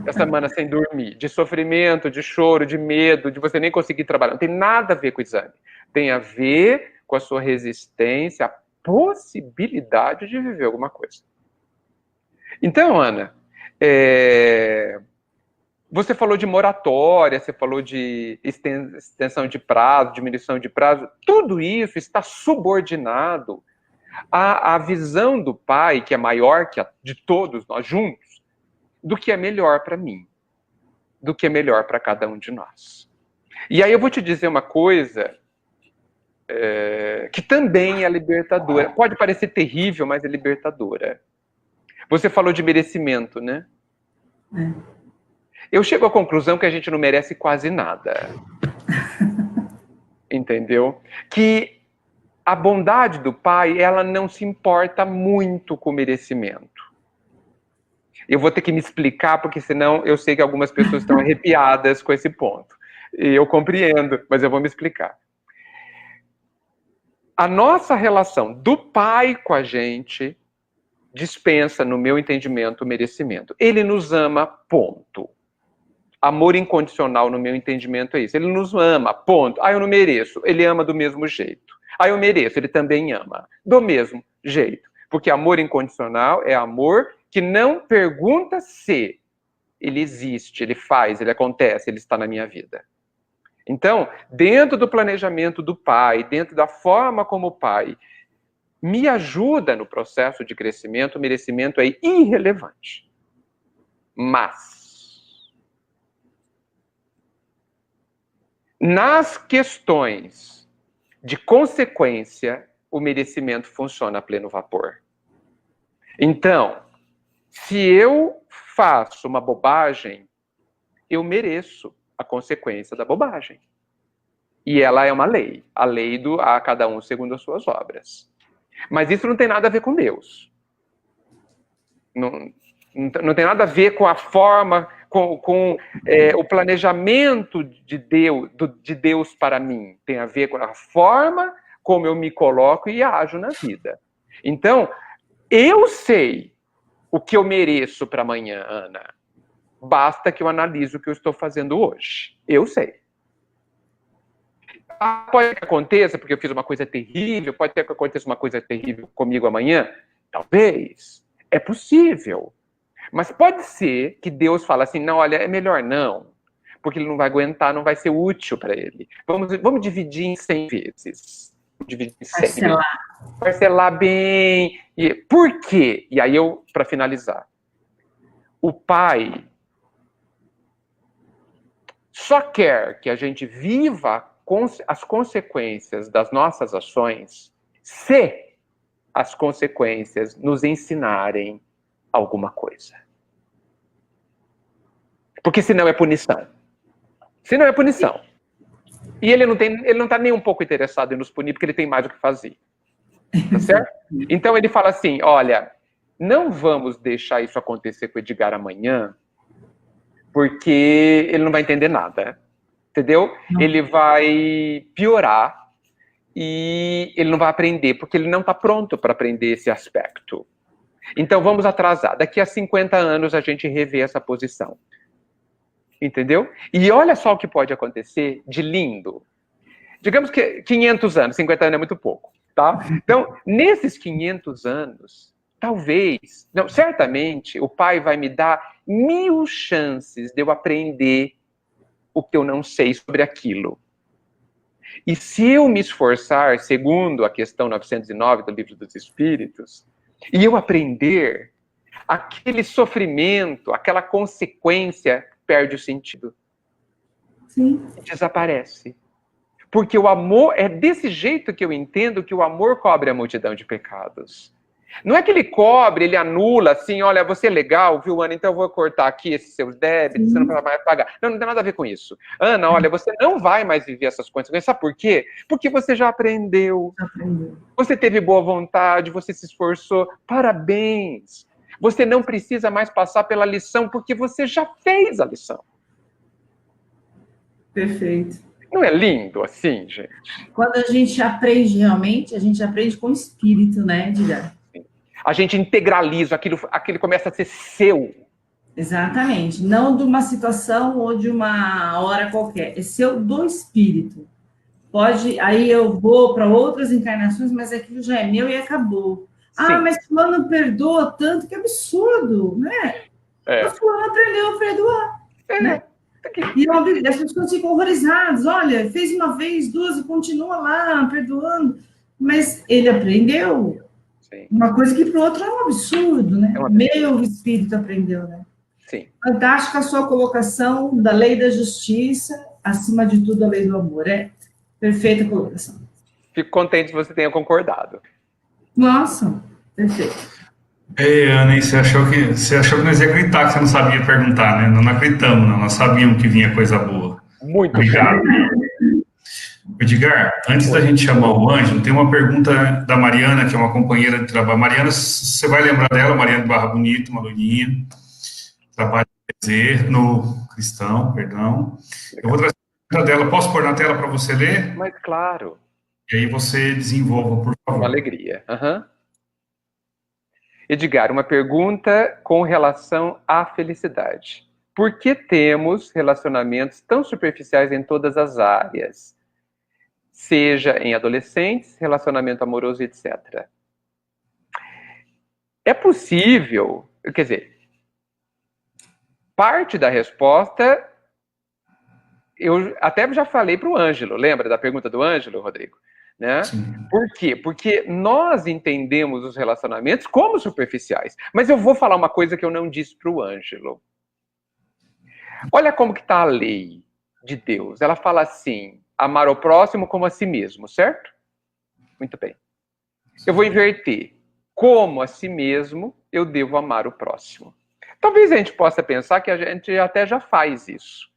Essa semana sem dormir, de sofrimento, de choro, de medo, de você nem conseguir trabalhar. Não tem nada a ver com o exame. Tem a ver com a sua resistência, a possibilidade de viver alguma coisa. Então, Ana, você falou de moratória, você falou de extensão de prazo, diminuição de prazo. Tudo isso está subordinado à visão do pai, que é maior que a de todos nós juntos, do que é melhor para mim, do que é melhor para cada um de nós. E aí eu vou te dizer uma coisa que também é libertadora. Pode parecer terrível, mas é libertadora. Você falou de merecimento, né? Eu chego à conclusão que a gente não merece quase nada. Entendeu? Que a bondade do pai, ela não se importa muito com o merecimento. Eu vou ter que me explicar, porque senão eu sei que algumas pessoas estão arrepiadas com esse ponto. E eu compreendo, mas eu vou me explicar. A nossa relação do pai com a gente dispensa, no meu entendimento, o merecimento. Ele nos ama, ponto. Amor incondicional, no meu entendimento, é isso. Ele nos ama, ponto. Eu não mereço. Ele ama do mesmo jeito. Eu mereço. Ele também ama. Do mesmo jeito. Porque amor incondicional é amor que não pergunta se ele existe, ele faz, ele acontece, ele está na minha vida. Então, dentro do planejamento do pai, dentro da forma como o pai me ajuda no processo de crescimento, o merecimento é irrelevante. Mas, nas questões de consequência, o merecimento funciona a pleno vapor. Então, se eu faço uma bobagem, eu mereço a consequência da bobagem. E ela é uma lei. A lei do a cada um segundo as suas obras. Mas isso não tem nada a ver com Deus. Não tem nada a ver com a forma, com o planejamento de Deus para mim. Tem a ver com a forma como eu me coloco e ajo na vida. Então, eu sei o que eu mereço para amanhã, Ana. Basta que eu analise o que eu estou fazendo hoje. Eu sei. Pode que aconteça, porque eu fiz uma coisa terrível, pode ter que aconteça uma coisa terrível comigo amanhã? Talvez. É possível. Mas pode ser que Deus fale assim, não, olha, é melhor não, porque ele não vai aguentar, não vai ser útil para ele. Vamos dividir em 100 vezes. Dividir em 100 vezes. Parcelar bem. Por quê? E aí para finalizar, o Pai só quer que a gente viva as consequências das nossas ações se as consequências nos ensinarem alguma coisa. Porque senão é punição. Senão é punição. E ele não está nem um pouco interessado em nos punir, porque ele tem mais o que fazer. Tá certo? Então ele fala assim, olha, não vamos deixar isso acontecer com o Edgar amanhã, porque ele não vai entender nada. Entendeu? Ele vai piorar e ele não vai aprender, porque ele não está pronto para aprender esse aspecto. Então vamos atrasar. Daqui a 50 anos a gente revê essa posição. Entendeu? E olha só o que pode acontecer de lindo. Digamos que 500 anos, 50 anos é muito pouco, tá? Então, nesses 500 anos, talvez, não, certamente, o Pai vai me dar 1000 chances de eu aprender o que eu não sei sobre aquilo. E se eu me esforçar, segundo a questão 909 do Livro dos Espíritos, e eu aprender, aquele sofrimento, aquela consequência perde o sentido. Sim. Desaparece. Porque o amor, é desse jeito que eu entendo que o amor cobre a multidão de pecados. Não é que ele cobre, ele anula, assim, olha, você é legal, viu, Ana, então eu vou cortar aqui esses seus débitos, você não vai mais pagar. Não tem nada a ver com isso. Ana, olha, você não vai mais viver essas consequências. Sabe por quê? Porque você já aprendeu. Você teve boa vontade, você se esforçou. Parabéns. Você não precisa mais passar pela lição, porque você já fez a lição. Perfeito. Não é lindo assim, gente? Quando a gente aprende realmente, a gente aprende com o espírito, né, Edgar? A gente integraliza, aquilo começa a ser seu. Exatamente. Não de uma situação ou de uma hora qualquer. É seu do espírito. Pode, aí eu vou para outras encarnações, mas aquilo já é meu e acabou. Sim. Ah, mas fulano perdoa tanto, que absurdo, né? É. O fulano aprendeu a perdoar, né? E as pessoas ficam horrorizadas. Olha, fez uma vez, duas e continua lá perdoando. Mas ele aprendeu. Sim. Uma coisa que para o outro é um absurdo, né? É um absurdo. Meu espírito aprendeu, né? Sim. Fantástica a sua colocação da lei da justiça, acima de tudo a lei do amor. É perfeita colocação. Fico contente que você tenha concordado. Nossa, perfeito. Ei, Ana, e você achou que nós ia gritar que você não sabia perguntar, né? Não acreditamos, não. Nós sabíamos que vinha coisa boa. Muito Obrigado. Edgar, antes da gente chamar o Ângelo, tem uma pergunta da Mariana, que é uma companheira de trabalho. Mariana, você vai lembrar dela, Mariana de Barra Bonita, uma loirinha, trabalha no Cristão, perdão. Eu vou trazer a pergunta dela, posso pôr na tela para você ler? Mas claro. E aí você desenvolva, por favor. Com alegria. Uhum. Edgar, uma pergunta com relação à felicidade. Por que temos relacionamentos tão superficiais em todas as áreas? Seja em adolescentes, relacionamento amoroso, etc. É possível, quer dizer, parte da resposta, eu até já falei para o Ângelo, lembra da pergunta do Ângelo, Rodrigo? Né? Por quê? Porque nós entendemos os relacionamentos como superficiais. Mas eu vou falar uma coisa que eu não disse para o Ângelo. Olha como que está a lei de Deus. Ela fala assim, amar o próximo como a si mesmo, certo? Muito bem. Eu vou inverter. Como a si mesmo eu devo amar o próximo. Talvez a gente possa pensar que a gente até já faz isso.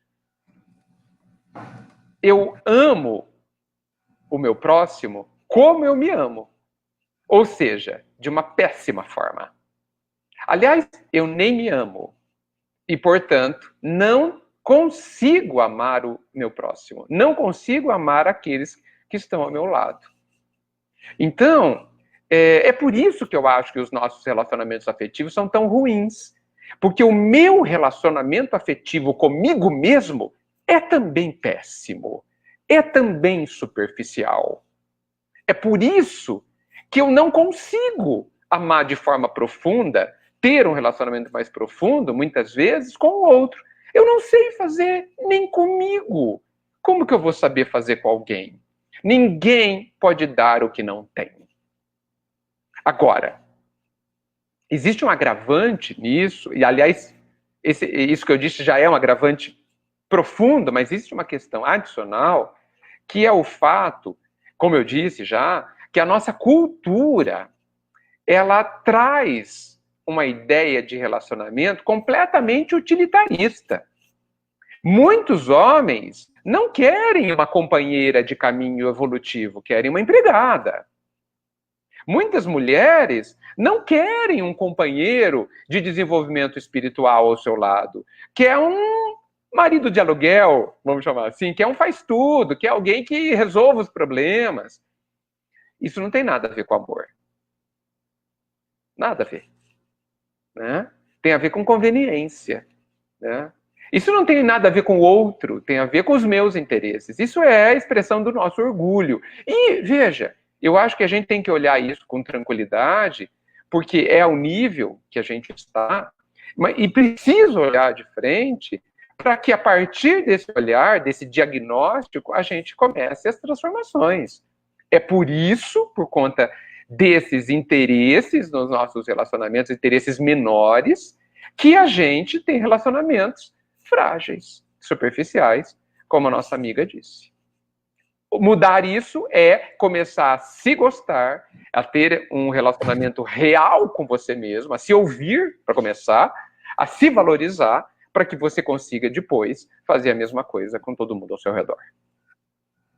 Eu amo o meu próximo como eu me amo. Ou seja, de uma péssima forma. Aliás, eu nem me amo. E, portanto, não consigo amar o meu próximo. Não consigo amar aqueles que estão ao meu lado. Então, é por isso que eu acho que os nossos relacionamentos afetivos são tão ruins. Porque o meu relacionamento afetivo comigo mesmo é também péssimo. É também superficial. É por isso que eu não consigo amar de forma profunda, ter um relacionamento mais profundo, muitas vezes, com o outro. Eu não sei fazer nem comigo. Como que eu vou saber fazer com alguém? Ninguém pode dar o que não tem. Agora, existe um agravante nisso, e aliás, isso que eu disse já é um agravante profundo, mas existe uma questão adicional, que é o fato, como eu disse já, que a nossa cultura, ela traz uma ideia de relacionamento completamente utilitarista. Muitos homens não querem uma companheira de caminho evolutivo, querem uma empregada. Muitas mulheres não querem um companheiro de desenvolvimento espiritual ao seu lado, que é um marido de aluguel, vamos chamar assim, que é um faz-tudo, que é alguém que resolve os problemas. Isso não tem nada a ver com amor. Nada a ver. Né? Tem a ver com conveniência. Né? Isso não tem nada a ver com o outro, tem a ver com os meus interesses. Isso é a expressão do nosso orgulho. E, veja, eu acho que a gente tem que olhar isso com tranquilidade, porque é o nível que a gente está, e precisa olhar de frente para que, a partir desse olhar, desse diagnóstico, a gente comece as transformações. É por isso, por conta desses interesses nos nossos relacionamentos, interesses menores, que a gente tem relacionamentos frágeis, superficiais, como a nossa amiga disse. Mudar isso é começar a se gostar, a ter um relacionamento real com você mesmo, a se ouvir, para começar, a se valorizar, para que você consiga depois fazer a mesma coisa com todo mundo ao seu redor.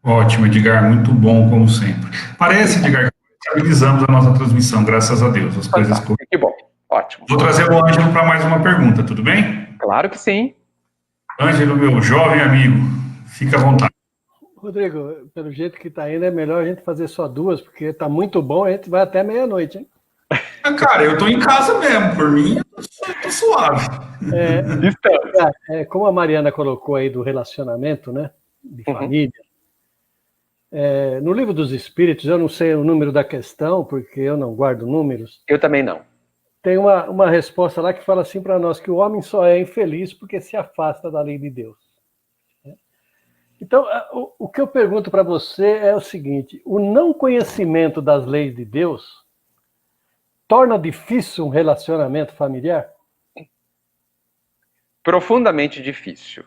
Ótimo, Edgar, muito bom, como sempre. Parece, Edgar, que estabilizamos a nossa transmissão, graças a Deus. As coisas. Que bom, ótimo. Vou trazer o Ângelo para mais uma pergunta, tudo bem? Claro que sim. Ângelo, meu jovem amigo, fica à vontade. Rodrigo, pelo jeito que está indo, é melhor a gente fazer só duas, porque está muito bom, a gente vai até meia-noite, hein? Cara, eu estou em casa mesmo, por mim, eu tô suave. Como a Mariana colocou aí do relacionamento, né, de família, no Livro dos Espíritos, eu não sei o número da questão, porque eu não guardo números. Eu também não. Tem uma resposta lá que fala assim para nós, que o homem só é infeliz porque se afasta da lei de Deus. Então, o que eu pergunto para você é o seguinte: o não conhecimento das leis de Deus torna difícil um relacionamento familiar? Profundamente difícil.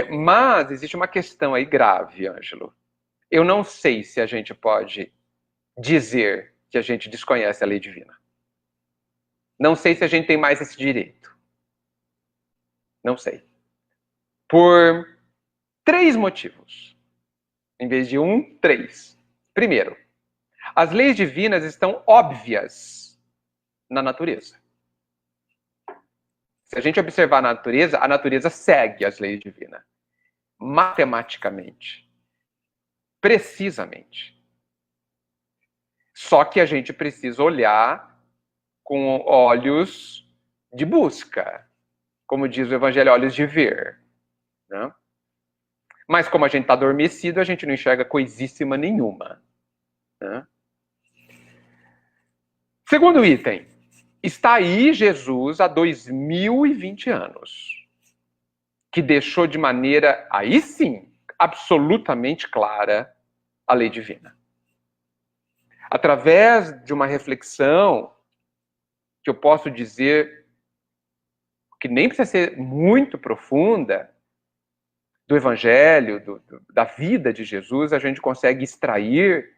Mas existe uma questão aí grave, Ângelo. Eu não sei se a gente pode dizer que a gente desconhece a lei divina. Não sei se a gente tem mais esse direito. Não sei. Por 3 motivos. Em vez de 1, 3. Primeiro, as leis divinas estão óbvias na natureza. Se a gente observar a natureza segue as leis divinas. Matematicamente. Precisamente. Só que a gente precisa olhar com olhos de busca. Como diz o Evangelho, olhos de ver. Né? Mas como a gente está adormecido, a gente não enxerga coisíssima nenhuma. Né? Segundo item. Está aí Jesus há 2020 anos, que deixou de maneira, aí sim, absolutamente clara a lei divina. Através de uma reflexão, que eu posso dizer que nem precisa ser muito profunda, do Evangelho, da vida de Jesus, a gente consegue extrair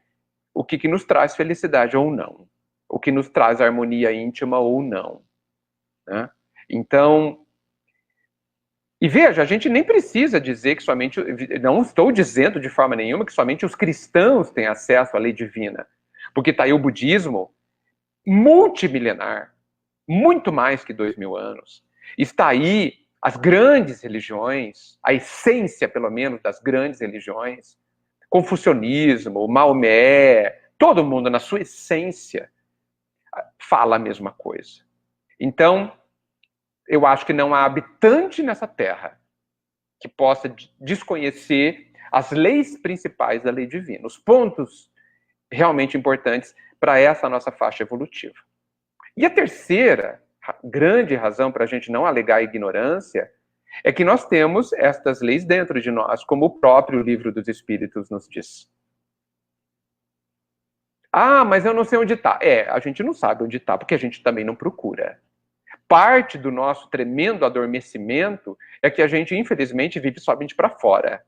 o que nos traz felicidade ou não, o que nos traz harmonia íntima ou não, né? Então, e veja, a gente nem precisa dizer que somente, não estou dizendo de forma nenhuma que somente os cristãos têm acesso à lei divina, porque está aí o budismo multimilenar, muito mais que 2000 anos, está aí as grandes religiões, a essência, pelo menos, das grandes religiões, confucionismo, Maomé, todo mundo, na sua essência, fala a mesma coisa. Então, eu acho que não há habitante nessa terra que possa desconhecer as leis principais da lei divina, os pontos realmente importantes para essa nossa faixa evolutiva. E a terceira grande razão para a gente não alegar ignorância é que nós temos estas leis dentro de nós, como o próprio Livro dos Espíritos nos diz. Ah, mas eu não sei onde está. A gente não sabe onde está, porque a gente também não procura. Parte do nosso tremendo adormecimento é que a gente, infelizmente, vive somente para fora.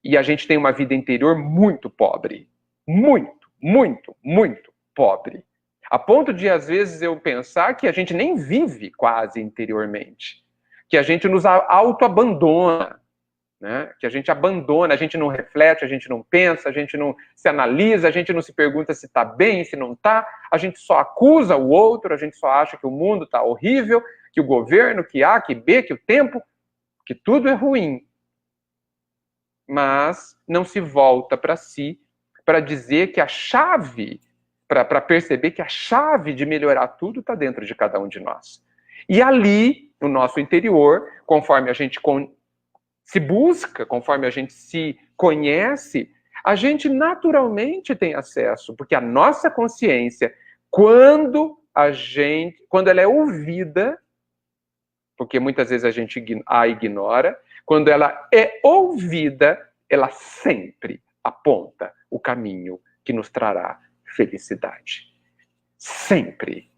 E a gente tem uma vida interior muito pobre. Muito, muito, muito pobre. A ponto de, às vezes, eu pensar que a gente nem vive quase interiormente. Que a gente nos auto-abandona. Né? Que a gente abandona, a gente não reflete, a gente não pensa, a gente não se analisa, a gente não se pergunta se está bem, se não está, a gente só acusa o outro, a gente só acha que o mundo está horrível, que o governo, que A, que B, que o tempo, que tudo é ruim. Mas não se volta para si para dizer que a chave, para perceber que a chave de melhorar tudo está dentro de cada um de nós. E ali, no nosso interior, conforme a gente se busca, conforme a gente se conhece, a gente naturalmente tem acesso, porque a nossa consciência, quando ela é ouvida, porque muitas vezes a gente a ignora, quando ela é ouvida, ela sempre aponta o caminho que nos trará felicidade. Sempre.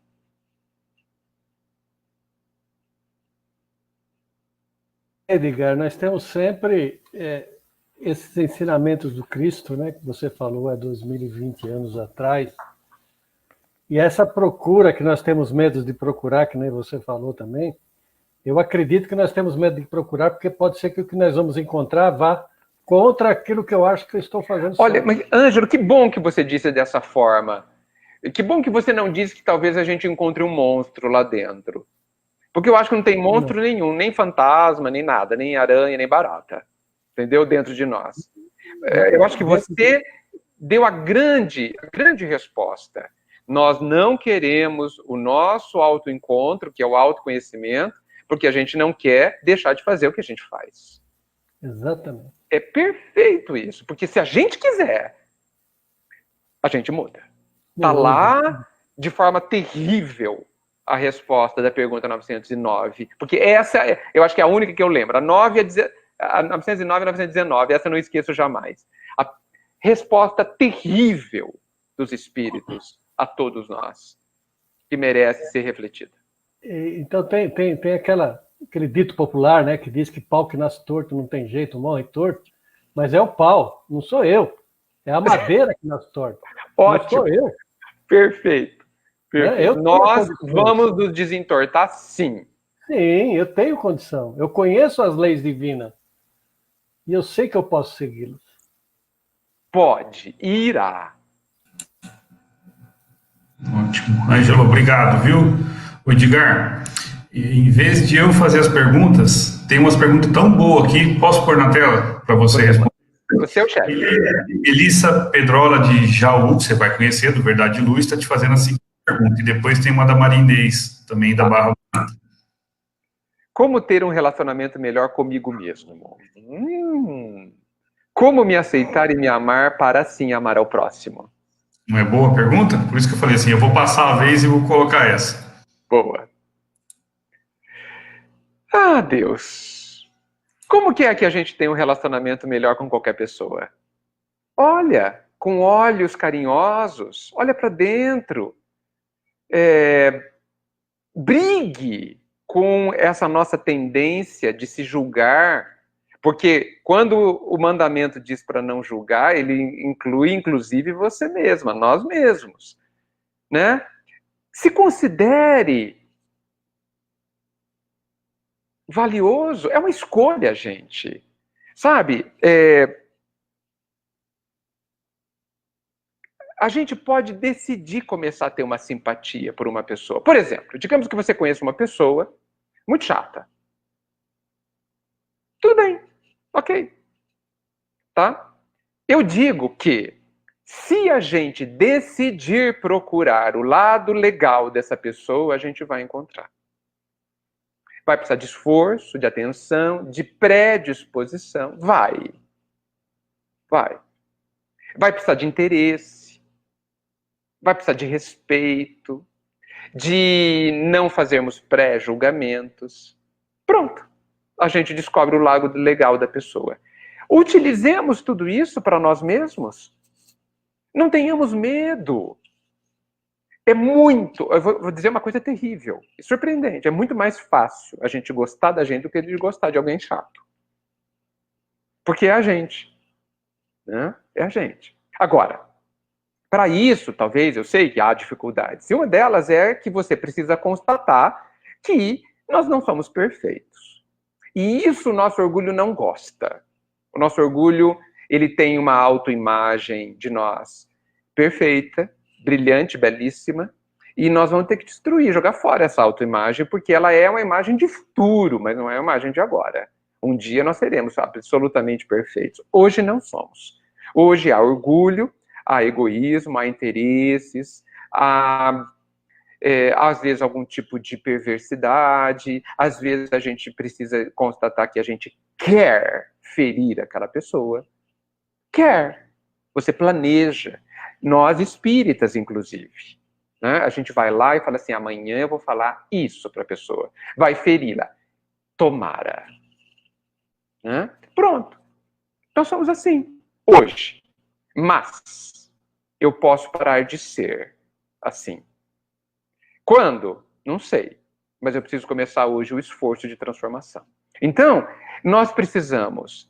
Edgar, nós temos sempre esses ensinamentos do Cristo, né, que você falou há 2020 anos atrás, e essa procura que nós temos medo de procurar, que nem você falou também, eu acredito que nós temos medo de procurar, porque pode ser que o que nós vamos encontrar vá contra aquilo que eu acho que eu estou fazendo certo. Olha, mas Ângelo, que bom que você disse dessa forma. Que bom que você não disse que talvez a gente encontre um monstro lá dentro. Porque eu acho que não tem monstro nenhum, nem fantasma, nem nada, nem aranha, nem barata. Entendeu? Dentro de nós. Eu acho que você deu a grande resposta. Nós não queremos o nosso autoencontro, que é o autoconhecimento, porque a gente não quer deixar de fazer o que a gente faz. Exatamente. É perfeito isso, porque se a gente quiser, a gente muda. Está lá de forma terrível a resposta da pergunta 909, porque essa, eu acho que é a única que eu lembro. A 909 e 919, essa eu não esqueço jamais. A resposta terrível dos espíritos a todos nós, que merece ser refletida. Então tem aquele dito popular, né, que diz que pau que nasce torto não tem jeito, morre torto, mas é o pau, não sou eu. É a madeira que nasce torta. Ótimo. Não sou eu. Perfeito. Nós vamos nos desentortar, sim. Sim, eu tenho condição. Eu conheço as leis divinas. E eu sei que eu posso segui-las. Pode, irá. Ótimo. Ângelo, obrigado, viu? Edgar, em vez de eu fazer as perguntas, tem umas perguntas tão boas aqui. Posso pôr na tela para você responder? Você é o chefe. Elissa Pedrola, de Jaú, que você vai conhecer, do Verdade e Luz, está te fazendo a seguinte pergunta. E depois tem uma da Marinês, também da Barra. Como ter um relacionamento melhor comigo mesmo? Como me aceitar e me amar para assim amar ao próximo? Não é boa a pergunta? Por isso que eu falei assim, eu vou passar a vez e vou colocar essa. Boa. Ah, Deus. Como que é que a gente tem um relacionamento melhor com qualquer pessoa? Olha, com olhos carinhosos, olha para dentro. Brigue com essa nossa tendência de se julgar, Porque quando o mandamento diz para não julgar, ele inclui, inclusive, você mesma, nós mesmos, né? Se considere valioso, é uma escolha, gente. Sabe, a gente pode decidir começar a ter uma simpatia por uma pessoa. Por exemplo, digamos que você conheça uma pessoa muito chata. Tudo bem, ok. Tá? Eu digo que se a gente decidir procurar o lado legal dessa pessoa, a gente vai encontrar. Vai precisar de esforço, de atenção, de predisposição. Vai. Vai precisar de interesse. Vai precisar de respeito. De não fazermos pré-julgamentos. Pronto. A gente descobre o lado legal da pessoa. Utilizemos tudo isso para nós mesmos. Não tenhamos medo. É muito... Eu vou dizer uma coisa terrível. Surpreendente. É muito mais fácil a gente gostar da gente do que de gostar de alguém chato. Porque é a gente. Né? É a gente. Agora, para isso, talvez, eu sei que há dificuldades. E uma delas é que você precisa constatar que nós não somos perfeitos. E isso o nosso orgulho não gosta. O nosso orgulho, ele tem uma autoimagem de nós perfeita, brilhante, belíssima, e nós vamos ter que destruir, jogar fora essa autoimagem, porque ela é uma imagem de futuro, mas não é uma imagem de agora. Um dia nós seremos absolutamente perfeitos. Hoje não somos. Hoje há orgulho, há egoísmo, há interesses, há, às vezes, algum tipo de perversidade, às vezes a gente precisa constatar que a gente quer ferir aquela pessoa. Quer. Você planeja. Nós espíritas, inclusive. Né? A gente vai lá e fala assim, amanhã eu vou falar isso para a pessoa. Vai feri-la. Tomara. Né? Pronto. Nós somos assim, hoje. Mas eu posso parar de ser assim. Quando? Não sei. Mas eu preciso começar hoje o esforço de transformação. Então, nós precisamos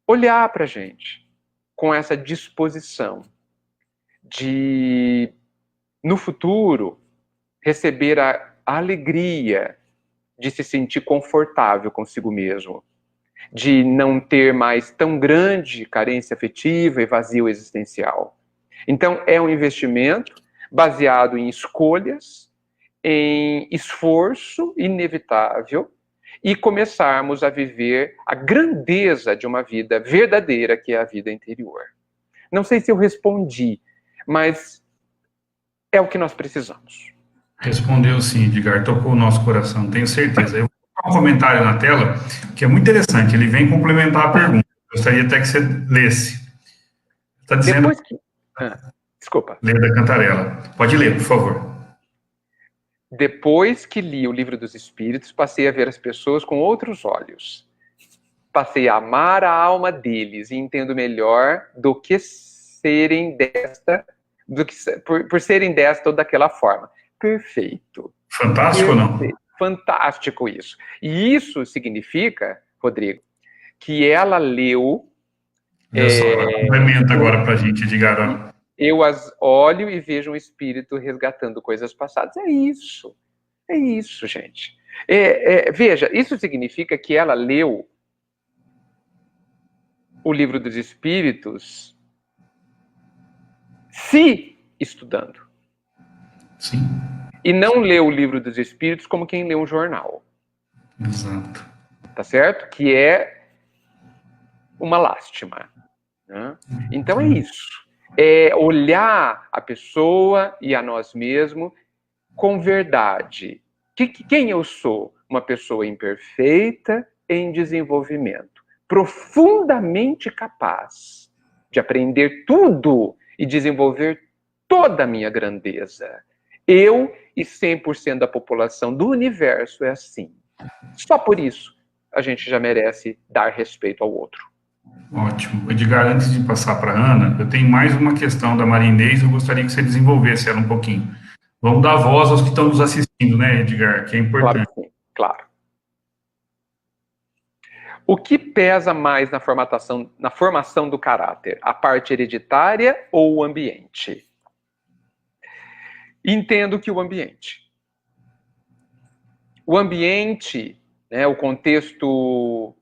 olhar para a gente com essa disposição de, no futuro, receber a alegria de se sentir confortável consigo mesmo, de não ter mais tão grande carência afetiva e vazio existencial. Então, é um investimento baseado em escolhas, em esforço inevitável, e começarmos a viver a grandeza de uma vida verdadeira, que é a vida interior. Não sei se eu respondi, mas é o que nós precisamos. Respondeu sim, Edgar, tocou o nosso coração, tenho certeza. Eu vou colocar um comentário na tela, que é muito interessante, ele vem complementar a pergunta. Gostaria até que você lesse. Está dizendo... Depois que... desculpa. Lê da Cantarela. Pode ler, por favor. Depois que li o Livro dos Espíritos, passei a ver as pessoas com outros olhos. Passei a amar a alma deles e entendo melhor do que serem desta, por serem desta ou daquela forma. Perfeito. Fantástico ou não? Fantástico isso. E isso significa, Rodrigo, que ela leu... Ela complementa agora para a gente, Edgar. Eu as olho e vejo um espírito resgatando coisas passadas. É isso, gente. Veja, isso significa que ela leu o Livro dos Espíritos se estudando. Sim. E não leu o Livro dos Espíritos como quem lê um jornal. Exato. Tá certo? Que é uma lástima. Né? Então é isso. É olhar a pessoa e a nós mesmos com verdade. Quem eu sou? Uma pessoa imperfeita em desenvolvimento, profundamente capaz de aprender tudo e desenvolver toda a minha grandeza. Eu e 100% da população do universo é assim. Só por isso a gente já merece dar respeito ao outro. Ótimo. Edgar, antes de passar para a Ana, eu tenho mais uma questão da Maria Inês, eu gostaria que você desenvolvesse ela um pouquinho. Vamos dar voz aos que estão nos assistindo, né, Edgar, que é importante. Claro que sim, claro. O que pesa mais na formação do caráter? A parte hereditária ou o ambiente? Entendo que o ambiente. O ambiente, né, o contexto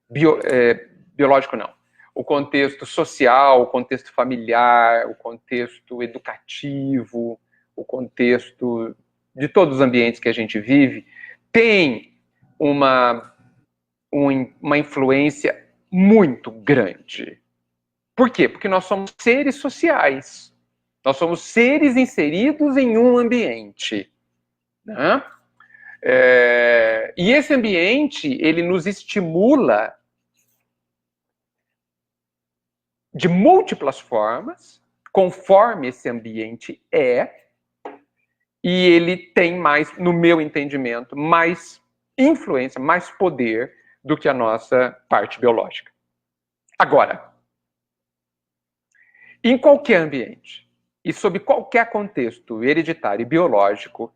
biológico não. O contexto social, o contexto familiar, o contexto educativo, o contexto de todos os ambientes que a gente vive, tem uma influência muito grande. Por quê? Porque nós somos seres sociais. Nós somos seres inseridos em um ambiente. Né? E esse ambiente, ele nos estimula de múltiplas formas, conforme esse ambiente é, e ele tem mais, no meu entendimento, mais influência, mais poder do que a nossa parte biológica. Agora, em qualquer ambiente, e sob qualquer contexto hereditário e biológico,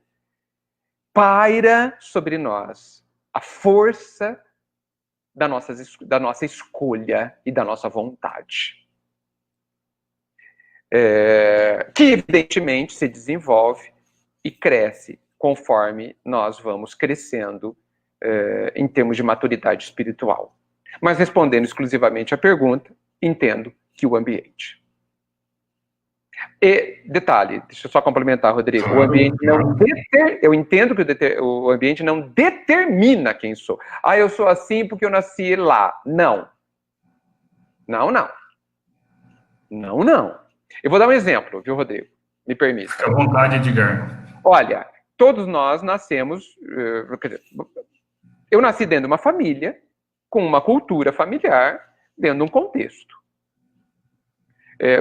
paira sobre nós a força da nossa escolha e da nossa vontade. Que evidentemente se desenvolve e cresce conforme nós vamos crescendo em termos de maturidade espiritual. Mas respondendo exclusivamente à pergunta, entendo que o ambiente. E, detalhe, deixa eu só complementar, Rodrigo, o ambiente não eu entendo que o ambiente não determina quem sou. Ah, eu sou assim porque eu nasci lá. Não. Não, não. Não, não. Eu vou dar um exemplo, viu, Rodrigo? Me permita. Fica à vontade, Edgar. Olha, todos nós nascemos... Eu nasci dentro de uma família, com uma cultura familiar, dentro de um contexto.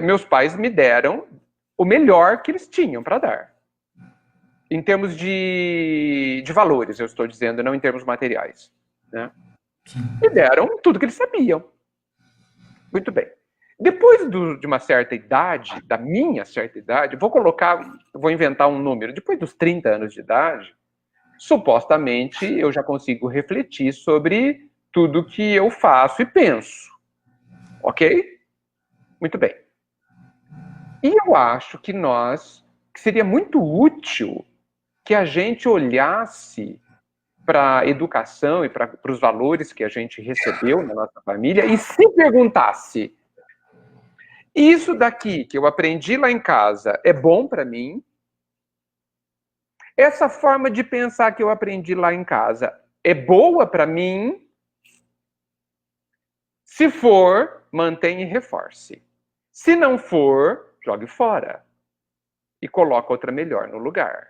Meus pais me deram o melhor que eles tinham para dar. Em termos de valores, eu estou dizendo, não em termos materiais. Né? Me deram tudo que eles sabiam. Muito bem. Depois de uma certa idade, da minha certa idade, vou inventar um número, depois dos 30 anos de idade, supostamente eu já consigo refletir sobre tudo que eu faço e penso. Ok? Muito bem. E eu acho que seria muito útil que a gente olhasse para a educação e para os valores que a gente recebeu na nossa família e se perguntasse: isso daqui que eu aprendi lá em casa é bom para mim? Essa forma de pensar que eu aprendi lá em casa é boa para mim? Se for, mantenha e reforce. Se não for, jogue fora. E coloque outra melhor no lugar.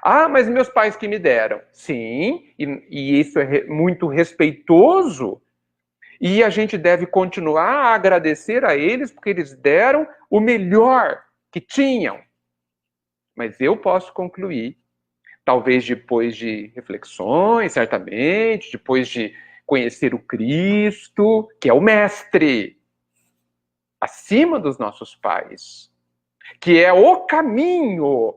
Ah, mas meus pais que me deram. Sim, e isso é muito respeitoso. E a gente deve continuar a agradecer a eles, porque eles deram o melhor que tinham. Mas eu posso concluir, talvez depois de reflexões, certamente, depois de conhecer o Cristo, que é o mestre, acima dos nossos pais, que é o caminho.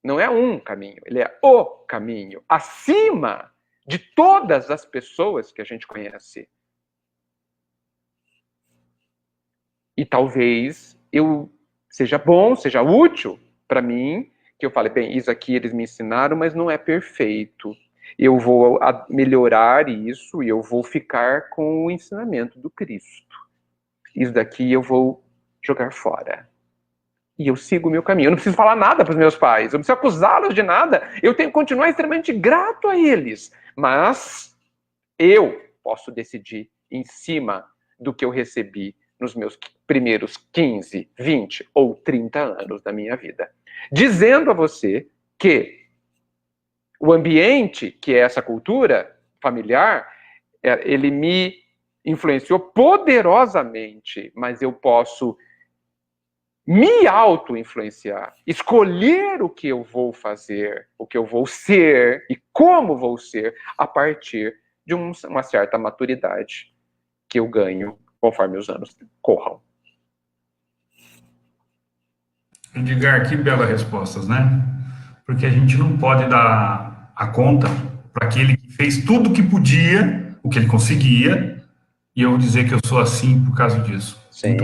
Não é um caminho, ele é o caminho, acima de todas as pessoas que a gente conhece. E talvez seja bom, seja útil para mim, que eu fale, bem, isso aqui eles me ensinaram, mas não é perfeito. Eu vou melhorar isso e eu vou ficar com o ensinamento do Cristo. Isso daqui eu vou jogar fora. E eu sigo o meu caminho. Eu não preciso falar nada para os meus pais. Eu não preciso acusá-los de nada. Eu tenho que continuar extremamente grato a eles. Mas eu posso decidir em cima do que eu recebi nos meus primeiros 15, 20 ou 30 anos da minha vida. Dizendo a você que o ambiente, que é essa cultura familiar, ele me influenciou poderosamente, mas eu posso me auto-influenciar, escolher o que eu vou fazer, o que eu vou ser e como vou ser a partir de uma certa maturidade que eu ganho conforme os anos corram. Edgar, que belas respostas, né? Porque a gente não pode dar a conta para aquele que fez tudo o que podia, o que ele conseguia, e eu vou dizer que eu sou assim por causa disso. Sim,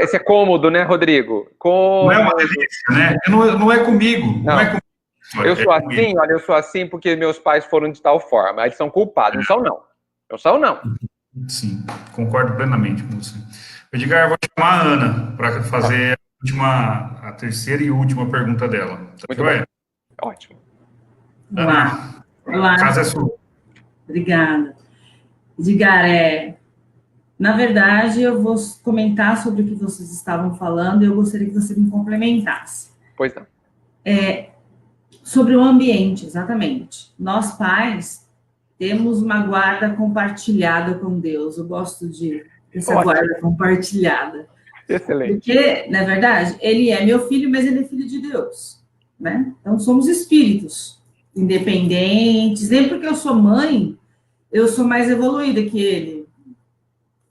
isso é cômodo, né, Rodrigo? Não é uma delícia, né? Não é comigo, não é comigo. Eu sou assim, olha, eu sou assim porque meus pais foram de tal forma. Eles são culpados, não são, não. Não são, não. Sim, concordo plenamente com você. Edgar, eu vou chamar a Ana para fazer a terceira e última pergunta dela. Tá Muito bem? Ótimo. Ana, Olá. a casa é sua. Obrigada. Edgar, na verdade, eu vou comentar sobre o que vocês estavam falando e eu gostaria que você me complementasse. Pois não. Sobre o ambiente, exatamente. Nós, pais, temos uma guarda compartilhada com Deus. Eu gosto dessa guarda compartilhada. Excelente. Porque, na verdade, ele é meu filho, mas ele é filho de Deus, né? Então, somos espíritos independentes. Nem porque eu sou mãe, eu sou mais evoluída que ele,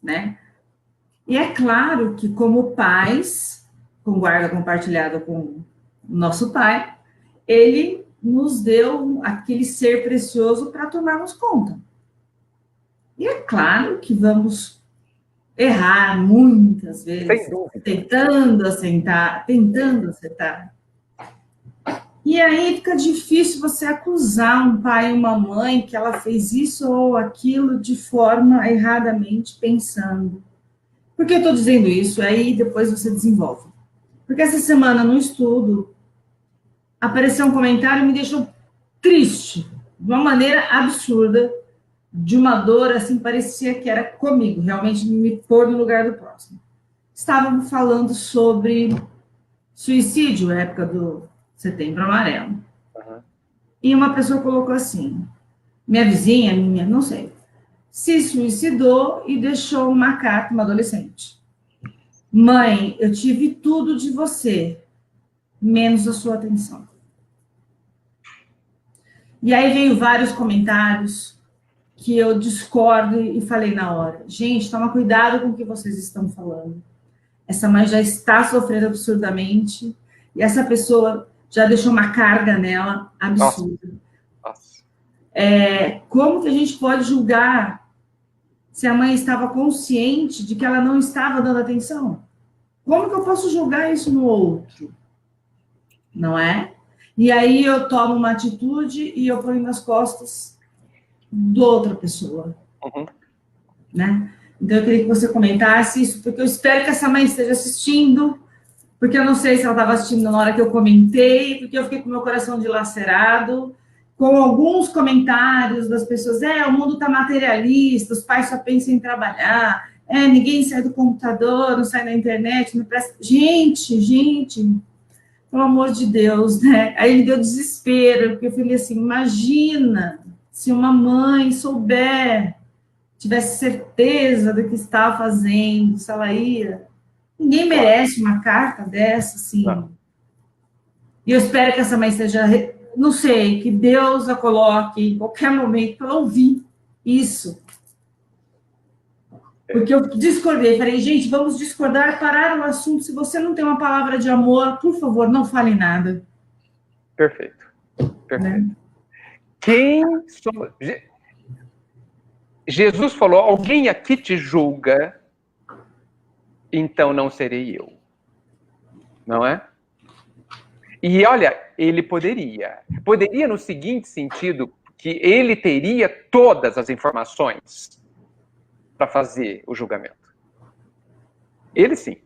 né? E é claro que, como pais, com guarda compartilhada com o nosso pai, ele nos deu aquele ser precioso para tomarmos conta. E é claro que vamos errar muitas vezes, tentando acertar. E aí fica difícil você acusar um pai e uma mãe que ela fez isso ou aquilo de forma erradamente pensando. Por que eu estou dizendo isso? Aí depois você desenvolve. Porque essa semana no estudo apareceu um comentário e me deixou triste, de uma maneira absurda, de uma dor, assim, parecia que era comigo, realmente me pôr no lugar do próximo. Estávamos falando sobre suicídio, época do Setembro Amarelo. Uhum. E uma pessoa colocou assim, minha, não sei, se suicidou e deixou uma carta, uma adolescente. Mãe, eu tive tudo de você, menos a sua atenção. E aí veio vários comentários que eu discordo e falei na hora, gente, toma cuidado com o que vocês estão falando. Essa mãe já está sofrendo absurdamente e essa pessoa já deixou uma carga nela absurda. Nossa. Como que a gente pode julgar se a mãe estava consciente de que ela não estava dando atenção? Como que eu posso julgar isso no outro? Não é? E aí eu tomo uma atitude e eu ponho nas costas de outra pessoa. Uhum. Né? Então eu queria que você comentasse isso, porque eu espero que essa mãe esteja assistindo, porque eu não sei se ela estava assistindo na hora que eu comentei, porque eu fiquei com meu coração dilacerado, com alguns comentários das pessoas, o mundo está materialista, os pais só pensam em trabalhar, ninguém sai do computador, não sai na internet, não presta... Gente, pelo amor de Deus, né? Aí me deu desespero, porque eu falei assim, imagina se uma mãe tivesse certeza do que estava fazendo, se ela ia... Ninguém merece uma carta dessa, assim. Não. E eu espero que essa mãe seja... Não sei, que Deus a coloque em qualquer momento para ouvir isso. Porque eu discordei, falei, gente, vamos discordar, parar o assunto. Se você não tem uma palavra de amor, por favor, não fale nada. Perfeito. Né? Quem somos... Jesus falou, alguém aqui te julga, então não serei eu. Não é? E olha, ele poderia no seguinte sentido, que ele teria todas as informações para fazer o julgamento. Ele sim,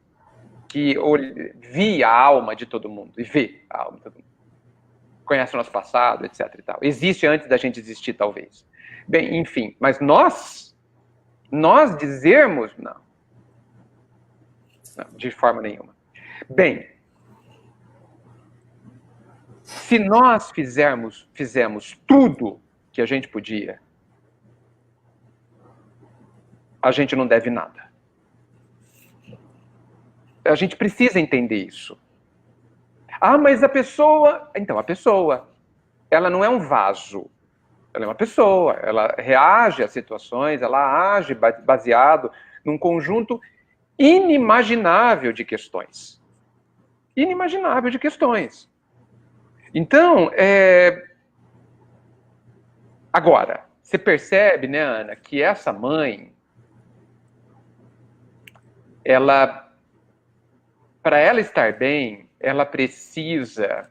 que via a alma de todo mundo, e vê a alma de todo mundo. Conhece o nosso passado, etc. e tal. Existe antes da gente existir, talvez. Bem, enfim, mas nós dizermos, não, de forma nenhuma. Bem, se nós fizemos tudo que a gente podia, a gente não deve nada. A gente precisa entender isso. Ah, mas a pessoa... Então, a pessoa, ela não é um vaso. Ela é uma pessoa, ela reage às situações, ela age baseado num conjunto inimaginável de questões. Inimaginável de questões. Então, Agora, você percebe, né, Ana, que essa mãe, para ela estar bem, ela precisa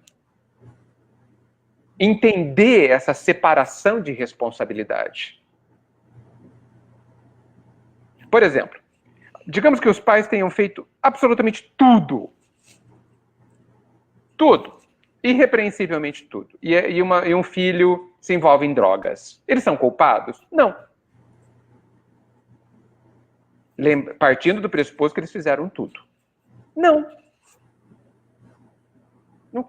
entender essa separação de responsabilidade. Por exemplo, digamos que os pais tenham feito absolutamente tudo. Tudo. Irrepreensivelmente tudo. E um filho se envolve em drogas. Eles são culpados? Não. Partindo do pressuposto que eles fizeram tudo. Não. Não.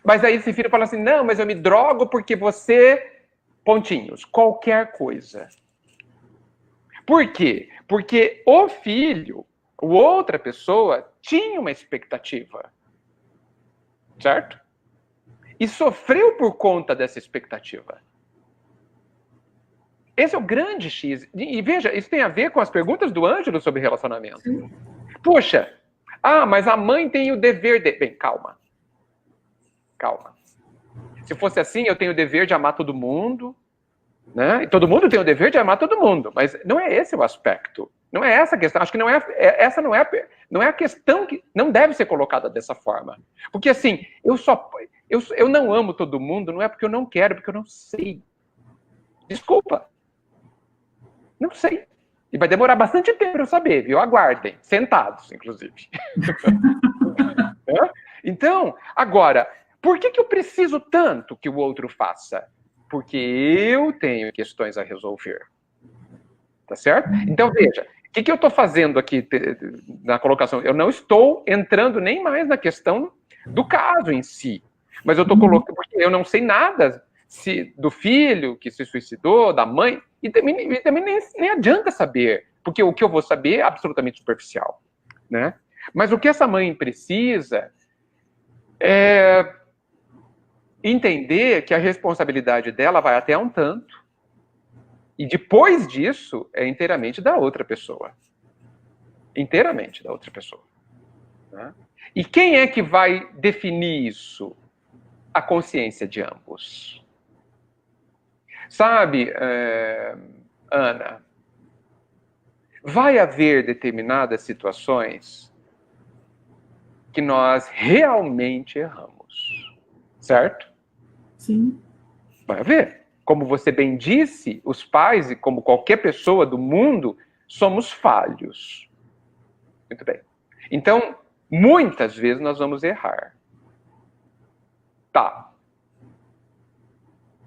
Mas aí esse filho fala assim, não, mas eu me drogo porque você... Pontinhos. Qualquer coisa. Por quê? Porque o filho, ou outra pessoa, tinha uma expectativa. Certo? E sofreu por conta dessa expectativa. Esse é o grande X. E veja, isso tem a ver com as perguntas do Ângelo sobre relacionamento. Sim. Puxa, mas a mãe tem o dever de... Bem, calma. Calma. Se fosse assim, eu tenho o dever de amar todo mundo, né? E todo mundo tem o dever de amar todo mundo. Mas não é esse o aspecto. Não é essa a questão. Acho que essa não é a questão que não deve ser colocada dessa forma. Porque assim, eu não amo todo mundo, não é porque eu não quero, porque eu não sei. Desculpa. Não sei. E vai demorar bastante tempo para eu saber, viu? Aguardem. Sentados, inclusive. Então, agora, por que eu preciso tanto que o outro faça? Porque eu tenho questões a resolver. Tá certo? Então, veja, o que eu estou fazendo aqui na colocação? Eu não estou entrando nem mais na questão do caso em si. Mas eu estou colocando, porque eu não sei nada do filho que se suicidou, da mãe, e também nem adianta saber, porque o que eu vou saber é absolutamente superficial. Né? Mas o que essa mãe precisa é entender que a responsabilidade dela vai até um tanto, e depois disso é inteiramente da outra pessoa. Inteiramente da outra pessoa. Né? E quem é que vai definir isso? A consciência de ambos. Sabe, Ana, vai haver determinadas situações que nós realmente erramos. Certo? Sim. Vai haver. Como você bem disse, os pais, e como qualquer pessoa do mundo, somos falhos. Muito bem. Então, muitas vezes nós vamos errar. Tá.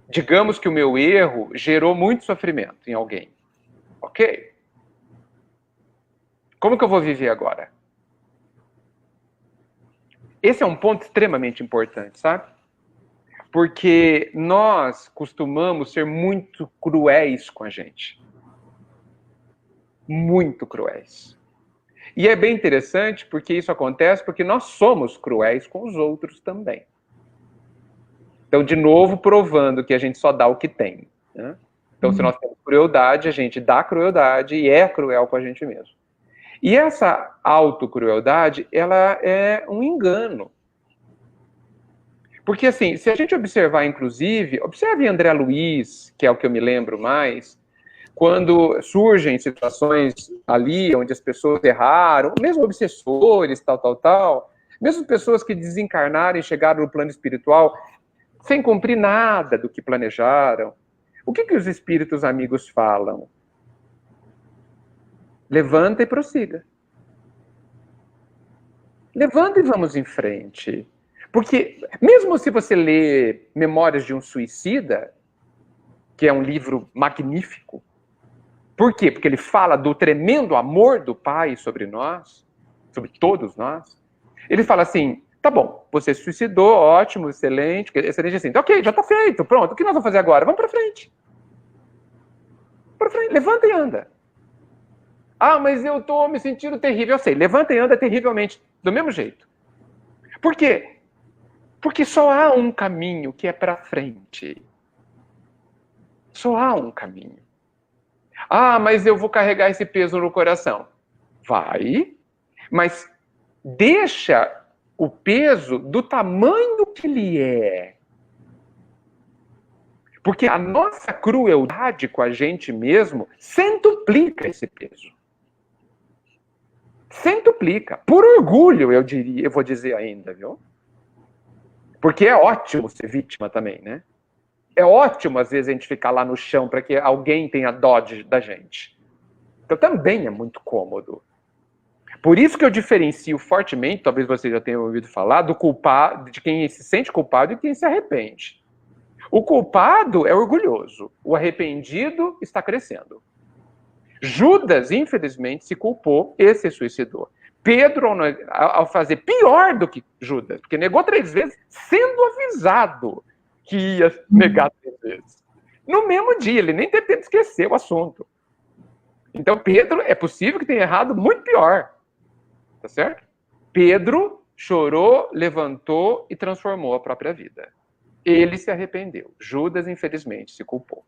Digamos que o meu erro gerou muito sofrimento em alguém. Ok. Como que eu vou viver agora? Esse é um ponto extremamente importante, sabe? Porque nós costumamos ser muito cruéis com a gente. Muito cruéis. E é bem interessante porque isso acontece porque nós somos cruéis com os outros também. Então, de novo, provando que a gente só dá o que tem. Né? Então, se nós temos crueldade, a gente dá crueldade e é cruel com a gente mesmo. E essa autocrueldade, ela é um engano. Porque, assim, se a gente observar, inclusive, observe André Luiz, que é o que eu me lembro mais, quando surgem situações ali onde as pessoas erraram, mesmo obsessores, tal, mesmo pessoas que desencarnaram e chegaram no plano espiritual sem cumprir nada do que planejaram, o que os espíritos amigos falam? Levanta e prossiga. Levanta e vamos em frente. Porque, mesmo se você lê Memórias de um Suicida, que é um livro magnífico, por quê? Porque ele fala do tremendo amor do Pai sobre nós, sobre todos nós. Ele fala assim, tá bom, você se suicidou, ótimo, excelente assim. Ok, já tá feito, pronto, o que nós vamos fazer agora? Vamos para frente. Para frente, levanta e anda. Mas eu tô me sentindo terrível. Eu sei, levanta e anda terrivelmente, do mesmo jeito. Por quê? Porque só há um caminho que é para frente. Só há um caminho. Mas eu vou carregar esse peso no coração. Vai, mas deixa o peso do tamanho que ele é. Porque a nossa crueldade com a gente mesmo centuplica esse peso. Centuplica. Por orgulho, eu vou dizer ainda, viu? Porque é ótimo ser vítima também, né? É ótimo, às vezes, a gente ficar lá no chão para que alguém tenha dó da gente. Então, também é muito cômodo. Por isso que eu diferencio fortemente, talvez você já tenha ouvido falar, do culpado, de quem se sente culpado e quem se arrepende. O culpado é orgulhoso. O arrependido está crescendo. Judas, infelizmente, se culpou e se suicidou. Pedro, ao fazer pior do que Judas, porque negou 3 vezes, sendo avisado que ia negar 3 vezes. No mesmo dia, ele nem teve tempo de esquecer o assunto. Então, Pedro, é possível que tenha errado muito pior. Tá certo? Pedro chorou, levantou e transformou a própria vida. Ele se arrependeu. Judas, infelizmente, se culpou.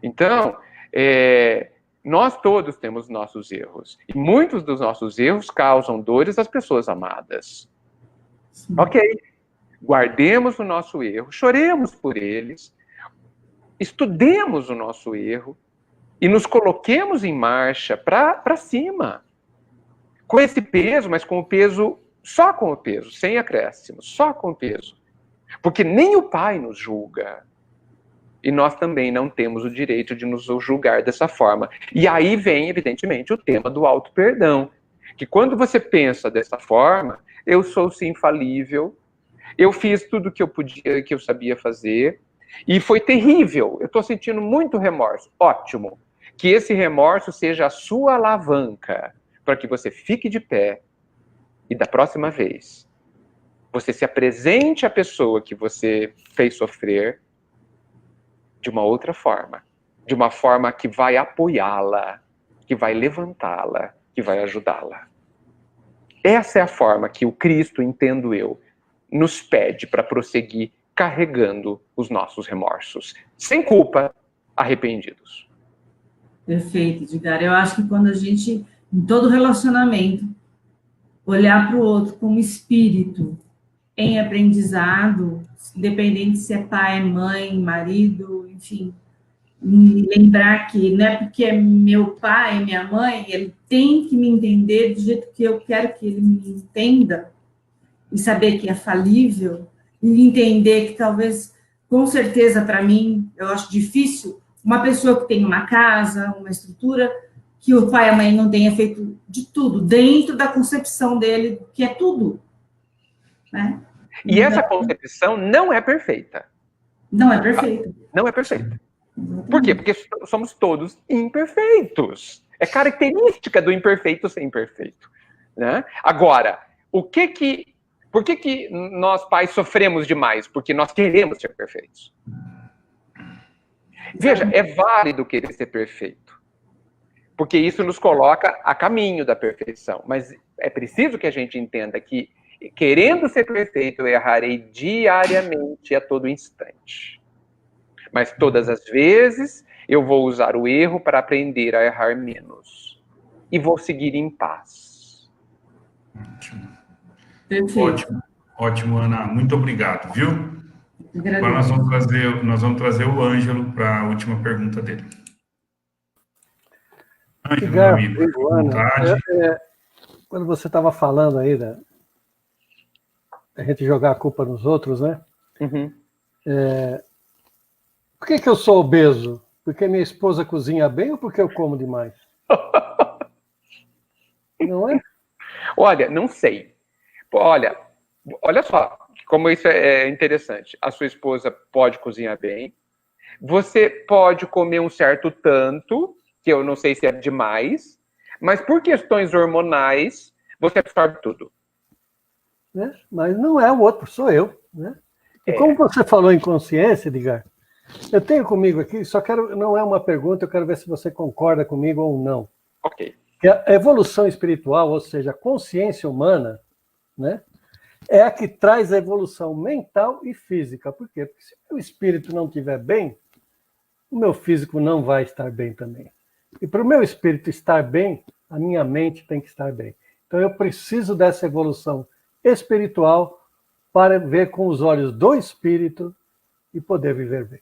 Então, nós todos temos nossos erros. E muitos dos nossos erros causam dores às pessoas amadas. Sim. Ok. Guardemos o nosso erro, choremos por eles, estudemos o nosso erro e nos coloquemos em marcha para cima. Com esse peso, mas com o peso, só com o peso, sem acréscimo, só com o peso. Porque nem o Pai nos julga. E nós também não temos o direito de nos julgar dessa forma. E aí vem, evidentemente, o tema do auto-perdão. Que quando você pensa dessa forma, eu sou sim falível, eu fiz tudo que eu podia, que eu sabia fazer, e foi terrível, eu estou sentindo muito remorso. Ótimo. Que esse remorso seja a sua alavanca para que você fique de pé e da próxima vez você se apresente à pessoa que você fez sofrer de uma outra forma, de uma forma que vai apoiá-la, que vai levantá-la, que vai ajudá-la. Essa é a forma que o Cristo, entendo eu, nos pede para prosseguir carregando os nossos remorsos, sem culpa, arrependidos. Perfeito, Edgar. Eu acho que quando a gente, em todo relacionamento, olhar para o outro como espírito em aprendizado, independente se é pai, mãe, marido, enfim, e lembrar que não é porque é meu pai, minha mãe, ele tem que me entender do jeito que eu quero que ele me entenda, e saber que é falível, e entender que talvez, com certeza para mim, eu acho difícil, uma pessoa que tem uma casa, uma estrutura, que o pai e a mãe não tenha feito de tudo, dentro da concepção dele, que é tudo. Né? E essa concepção não é perfeita. Não é perfeita. Não é perfeita. Por quê? Porque somos todos imperfeitos. É característica do imperfeito ser imperfeito. Né? Agora, por que nós pais sofremos demais? Porque nós queremos ser perfeitos. Veja, é válido querer ser perfeito. Porque isso nos coloca a caminho da perfeição. Mas é preciso que a gente entenda que, querendo ser perfeito, eu errarei diariamente a todo instante. Mas todas as vezes eu vou usar o erro para aprender a errar menos. E vou seguir em paz. Ótimo. Ótimo, Ana. Muito obrigado, viu? Agora nós vamos trazer o Ângelo para a última pergunta dele. Ângelo, meu amigo, à vontade. Quando você estava falando aí da gente jogar a culpa nos outros, né? Uhum. Por que eu sou obeso? Porque minha esposa cozinha bem ou porque eu como demais? Não é? Olha, não sei. Olha só, como isso é interessante. A sua esposa pode cozinhar bem. Você pode comer um certo tanto, que eu não sei se é demais, mas por questões hormonais, você absorve tudo. Né? Mas não é o outro, sou eu. Né? E como você falou em consciência, Edgar, eu tenho comigo aqui, não é uma pergunta, eu quero ver se você concorda comigo ou não. Ok. Que a evolução espiritual, ou seja, a consciência humana, né, é a que traz a evolução mental e física. Por quê? Porque se o espírito não estiver bem, o meu físico não vai estar bem também. E para o meu espírito estar bem, a minha mente tem que estar bem. Então eu preciso dessa evolução espiritual para ver com os olhos do espírito e poder viver bem.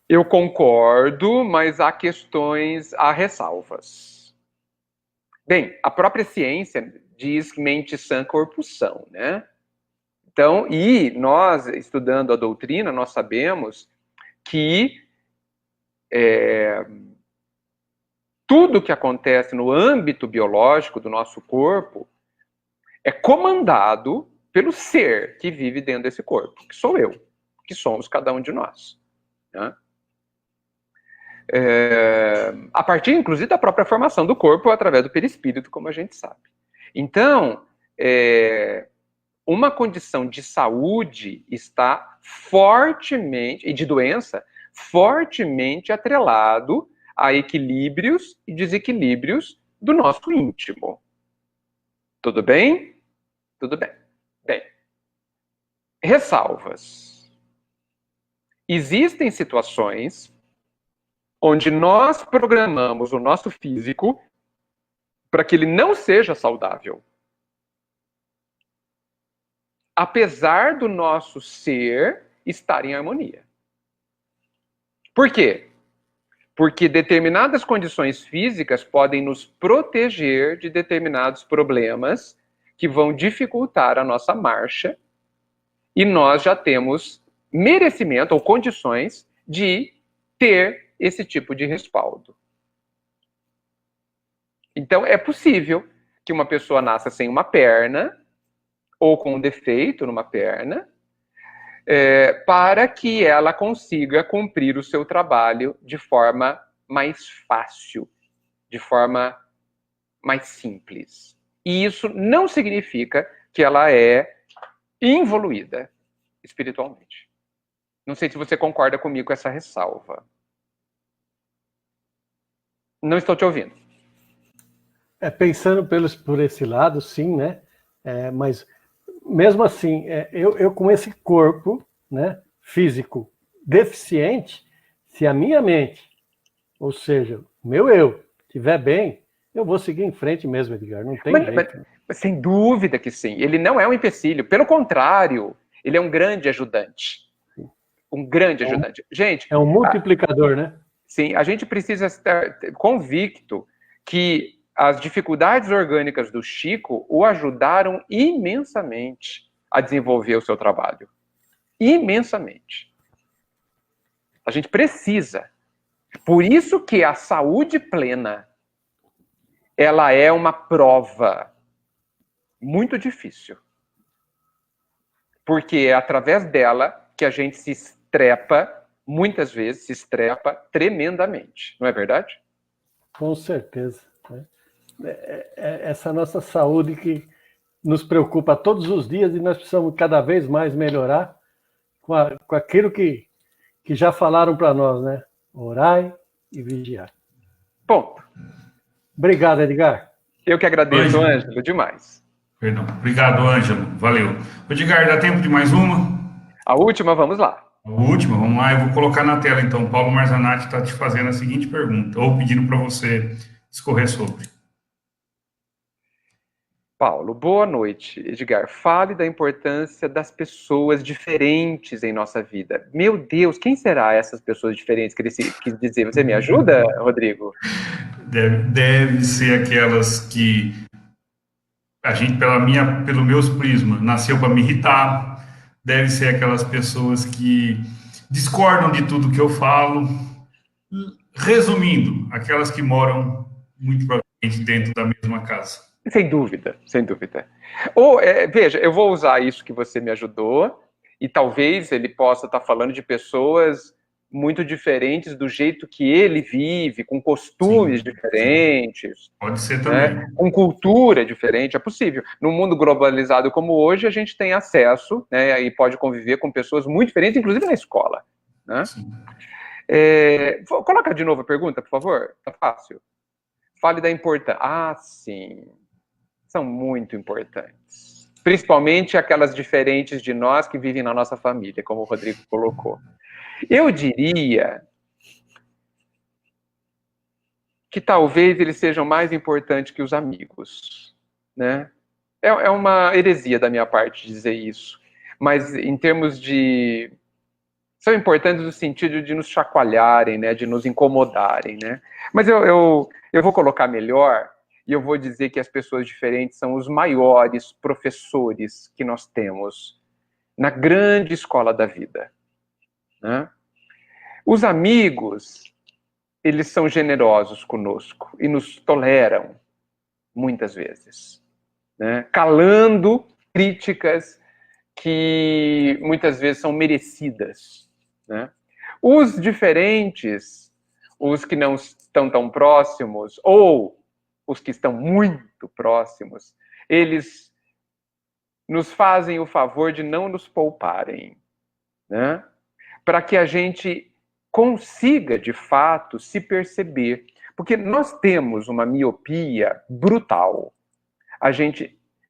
Eu concordo, mas há questões, há ressalvas. Bem, a própria ciência diz que mente sã, corpo são, né? Então, e nós, estudando a doutrina, nós sabemos que tudo que acontece no âmbito biológico do nosso corpo é comandado pelo ser que vive dentro desse corpo, que sou eu, que somos cada um de nós. Né? A partir, inclusive, da própria formação do corpo através do perispírito, como a gente sabe. Então, uma condição de saúde está fortemente, e de doença, fortemente atrelado a equilíbrios e desequilíbrios do nosso íntimo. Tudo bem? Tudo bem. Bem, ressalvas. Existem situações onde nós programamos o nosso físico para que ele não seja saudável. Apesar do nosso ser estar em harmonia. Por quê? Porque determinadas condições físicas podem nos proteger de determinados problemas que vão dificultar a nossa marcha e nós já temos merecimento ou condições de ter esse tipo de respaldo. Então, é possível que uma pessoa nasça sem uma perna ou com um defeito numa perna, para que ela consiga cumprir o seu trabalho de forma mais fácil, de forma mais simples. E isso não significa que ela é involuída espiritualmente. Não sei se você concorda comigo com essa ressalva. Não estou te ouvindo. Pensando por esse lado, sim, né? Mas mesmo assim, eu com esse corpo, né, físico deficiente, se a minha mente, ou seja, o meu eu, estiver bem, eu vou seguir em frente mesmo, Edgar, não tem jeito. Mas, sem dúvida que sim. Ele não é um empecilho. Pelo contrário, ele é um grande ajudante. Um grande ajudante. Gente, é um multiplicador, né? Sim, a gente precisa estar convicto que as dificuldades orgânicas do Chico o ajudaram imensamente a desenvolver o seu trabalho. Imensamente. A gente precisa. Por isso que a saúde plena, ela é uma prova muito difícil. Porque é através dela que a gente se estrepa, muitas vezes se estrepa tremendamente. Não é verdade? Com certeza. Essa nossa saúde que nos preocupa todos os dias e nós precisamos cada vez mais melhorar com aquilo que já falaram para nós, né? Orai e vigiar. Ponto. Obrigado, Edgar. Eu que agradeço, Ângelo, demais. Perdão. Obrigado, Ângelo. Valeu. Edgar, dá tempo de mais uma? A última, vamos lá. A última, vamos lá. Eu vou colocar na tela, então. Paulo Marzanati está te fazendo a seguinte pergunta, ou pedindo para você discorrer sobre. Paulo, boa noite. Edgar, fale da importância das pessoas diferentes em nossa vida. Meu Deus, quem será essas pessoas diferentes que ele quis dizer? Você me ajuda, Rodrigo? Deve ser aquelas que a gente, pelo meus prismas, nasceu para me irritar. Deve ser aquelas pessoas que discordam de tudo que eu falo. Resumindo, aquelas que moram muito provavelmente dentro da mesma casa. Sem dúvida, sem dúvida. Ou, veja, eu vou usar isso que você me ajudou, e talvez ele possa estar falando de pessoas muito diferentes do jeito que ele vive, com costumes sim, diferentes. Sim. Pode ser também. Né? Com cultura diferente, é possível. No mundo globalizado como hoje, a gente tem acesso, né, e pode conviver com pessoas muito diferentes, inclusive na escola. Né? Coloca de novo a pergunta, por favor. Tá fácil. Fale da importância. Ah, sim. São muito importantes. Principalmente aquelas diferentes de nós que vivem na nossa família, como o Rodrigo colocou. Eu diria que talvez eles sejam mais importantes que os amigos, né? É uma heresia da minha parte dizer isso. Mas em termos de são importantes no sentido de nos chacoalharem, né, de nos incomodarem, né? Mas eu vou colocar melhor e eu vou dizer que as pessoas diferentes são os maiores professores que nós temos na grande escola da vida, né? Os amigos, eles são generosos conosco e nos toleram muitas vezes, né? Calando críticas que muitas vezes são merecidas, né? Os diferentes, os que não estão tão próximos, ou os que estão muito próximos, eles nos fazem o favor de não nos pouparem, né? Para que a gente consiga, de fato, se perceber. Porque nós temos uma miopia brutal.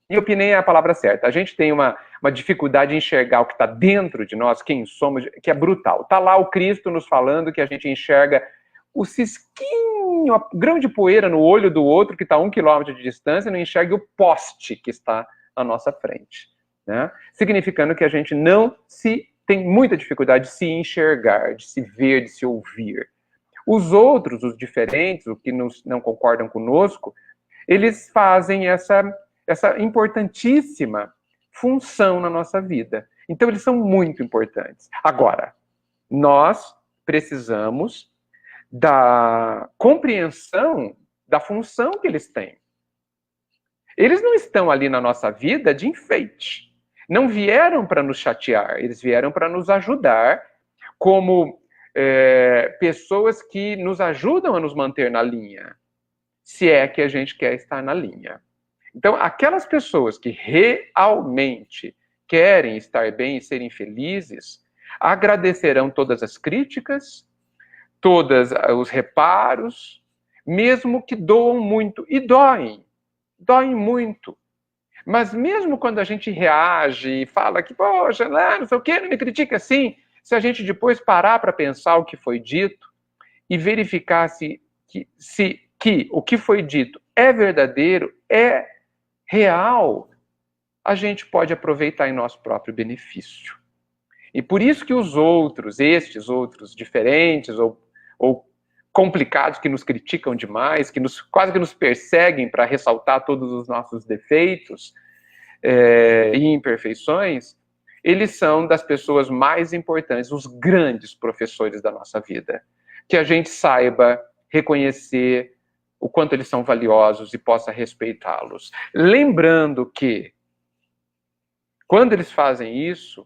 Miopia nem é a palavra certa. A gente tem uma dificuldade de enxergar o que está dentro de nós, quem somos, que é brutal. Está lá o Cristo nos falando que a gente enxerga o cisquinho, a grão de poeira no olho do outro, que está a 1 quilômetro de distância, e não enxerga o poste que está na nossa frente, né? Significando que a gente tem muita dificuldade de se enxergar, de se ver, de se ouvir. Os outros, os diferentes, os que não concordam conosco, eles fazem essa importantíssima função na nossa vida. Então, eles são muito importantes. Agora, nós precisamos da compreensão da função que eles têm. Eles não estão ali na nossa vida de enfeite. Não vieram para nos chatear, eles vieram para nos ajudar como pessoas que nos ajudam a nos manter na linha, se é que a gente quer estar na linha. Então, aquelas pessoas que realmente querem estar bem e serem felizes, agradecerão todas as críticas, todos os reparos, mesmo que doam muito, e doem muito. Mas mesmo quando a gente reage e fala que, poxa, não sei o quê, não me critique assim, se a gente depois parar para pensar o que foi dito e verificar que o que foi dito é verdadeiro, é real, a gente pode aproveitar em nosso próprio benefício. E por isso que estes outros diferentes ou complicados, que nos criticam demais, quase que nos perseguem para ressaltar todos os nossos defeitos e imperfeições, eles são das pessoas mais importantes, os grandes professores da nossa vida. Que a gente saiba reconhecer o quanto eles são valiosos e possa respeitá-los. Lembrando que, quando eles fazem isso,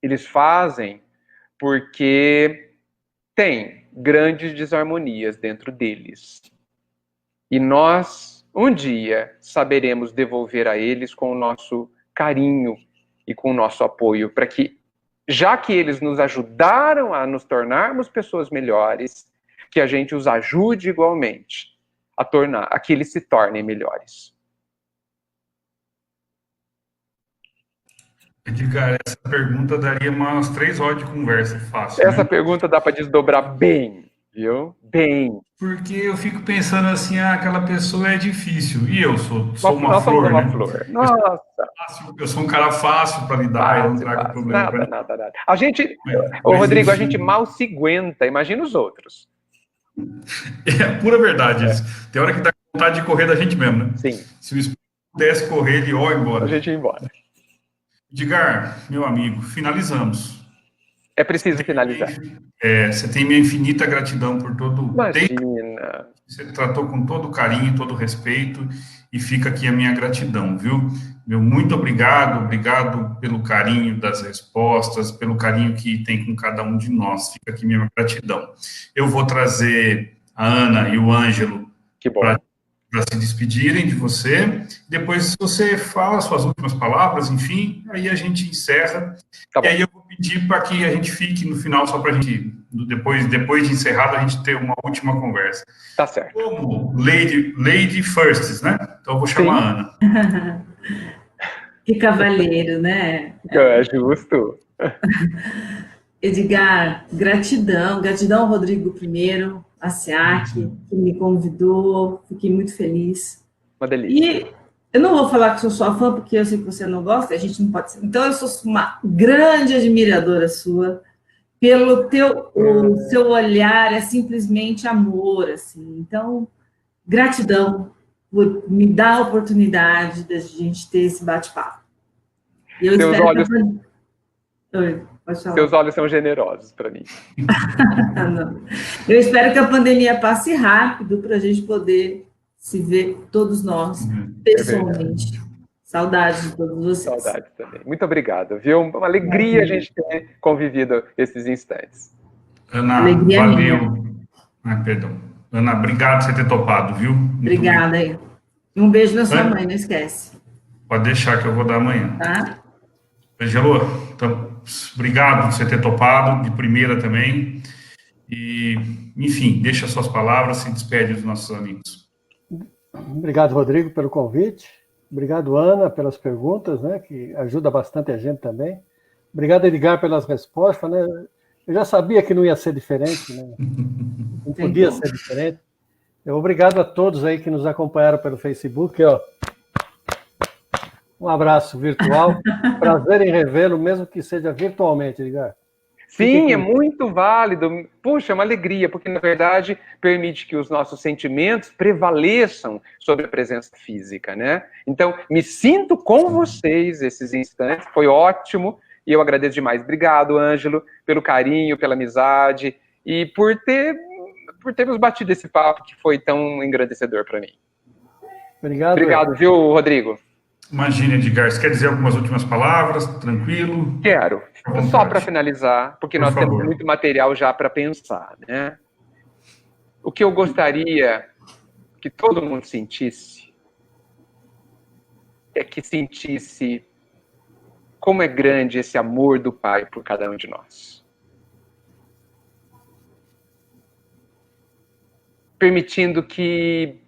eles fazem porque tem grandes desarmonias dentro deles. E nós, um dia, saberemos devolver a eles com o nosso carinho e com o nosso apoio, para que, já que eles nos ajudaram a nos tornarmos pessoas melhores, que a gente os ajude igualmente a que eles se tornem melhores. Edgar, essa pergunta daria umas 3 horas de conversa fácil. Essa pergunta dá para desdobrar bem, viu? Bem. Porque eu fico pensando assim, aquela pessoa é difícil. E eu sou uma flor, uma né? flor. Nossa. Eu sou um cara fácil para lidar, eu não trago problema. Nada. A gente, Rodrigo, a gente mal se aguenta, imagina os outros. É pura verdade isso. Tem hora que dá vontade de correr da gente mesmo, né? Sim. Se o espírito pudesse correr, ele ia embora. A gente ia embora. Edgar, meu amigo, finalizamos. É preciso finalizar. Você tem minha infinita gratidão por todo o tempo. Imagina. Você tratou com todo carinho, todo respeito, e fica aqui a minha gratidão, viu? Meu muito obrigado pelo carinho das respostas, pelo carinho que tem com cada um de nós. Fica aqui minha gratidão. Eu vou trazer a Ana e o Ângelo para se despedirem de você. Depois você fala suas últimas palavras, enfim, aí a gente encerra. Tá e aí eu vou pedir para que a gente fique no final, só para a gente, depois de encerrado, a gente ter uma última conversa. Tá certo. Como Lady Firsts, né? Então eu vou chamar a Ana. Que cavalheiro, né? É justo. Edgar, gratidão ao Rodrigo primeiro, a SEAC, que me convidou, fiquei muito feliz. Uma delícia. E eu não vou falar que sou sua fã, porque eu sei que você não gosta, a gente não pode ser. Então, eu sou uma grande admiradora sua, o seu olhar é simplesmente amor, assim. Então, gratidão por me dar a oportunidade de a gente ter esse bate-papo. E eu Seus espero olhos... Oi, pode falar. Seus olhos são generosos para mim. Não. Eu espero que a pandemia passe rápido para a gente poder se ver, todos nós, pessoalmente. Saudades de todos vocês. Saudades também. Muito obrigado, viu? Uma alegria a gente ter convivido esses instantes. Ana, Alegria valeu. Perdão. Ana, obrigado por você ter topado, viu? Muito Obrigada aí. Um beijo na sua mãe, não esquece. Pode deixar que eu vou dar amanhã. Tá? Angelo, então, obrigado por você ter topado, de primeira também. E, enfim, deixa suas palavras, se despede dos nossos amigos. Obrigado, Rodrigo, pelo convite. Obrigado, Ana, pelas perguntas, né, que ajuda bastante a gente também. Obrigado, Edgar, pelas respostas, né? Eu já sabia que não ia ser diferente, né? Não podia ser diferente. Obrigado a todos aí que nos acompanharam pelo Facebook, ó. Um abraço virtual. Prazer em revê-lo, mesmo que seja virtualmente, Edgar. Sim, é muito válido. Puxa, é uma alegria, porque, na verdade, permite que os nossos sentimentos prevaleçam sobre a presença física, né? Então, me sinto com vocês esses instantes, foi ótimo, e eu agradeço demais. Obrigado, Ângelo, pelo carinho, pela amizade, e por termos batido esse papo que foi tão engrandecedor para mim. Obrigado, viu, Rodrigo? Imagina, Edgar, você quer dizer algumas últimas palavras? Tranquilo? Quero. Só para finalizar, porque nós temos muito material já para pensar, né? O que eu gostaria que todo mundo sentisse é que sentisse como é grande esse amor do Pai por cada um de nós. Permitindo que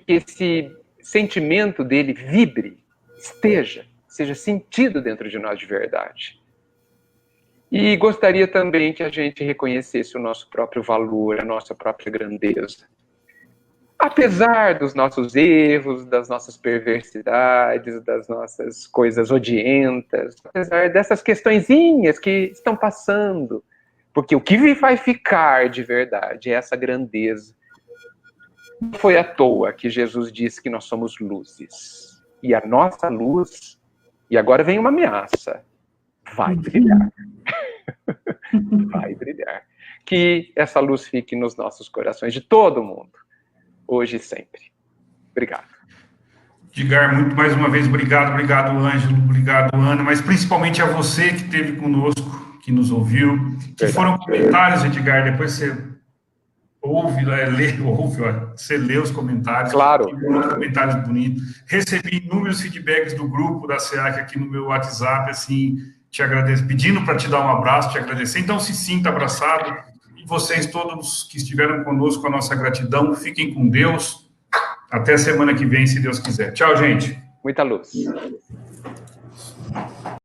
esse sentimento dele vibre, seja sentido dentro de nós de verdade. E gostaria também que a gente reconhecesse o nosso próprio valor, a nossa própria grandeza. Apesar dos nossos erros, das nossas perversidades, das nossas coisas odientas, apesar dessas questõezinhas que estão passando, porque o que vai ficar de verdade é essa grandeza. Não foi à toa que Jesus disse que nós somos luzes. E a nossa luz, e agora vem uma ameaça, vai brilhar. Vai brilhar. Que essa luz fique nos nossos corações de todo mundo, hoje e sempre. Obrigado. Edgar, muito mais uma vez, obrigado, Ângelo, obrigado, Ana, mas principalmente a você que esteve conosco, que nos ouviu, que foram comentários, Edgar, depois você você lê os comentários. Claro. Comentários bonitos. Recebi inúmeros feedbacks do grupo da SEAC aqui no meu WhatsApp, assim, te agradeço, pedindo para te dar um abraço, te agradecer. Então, se sinta abraçado. E vocês todos que estiveram conosco, a nossa gratidão. Fiquem com Deus. Até semana que vem, se Deus quiser. Tchau, gente. Muita luz.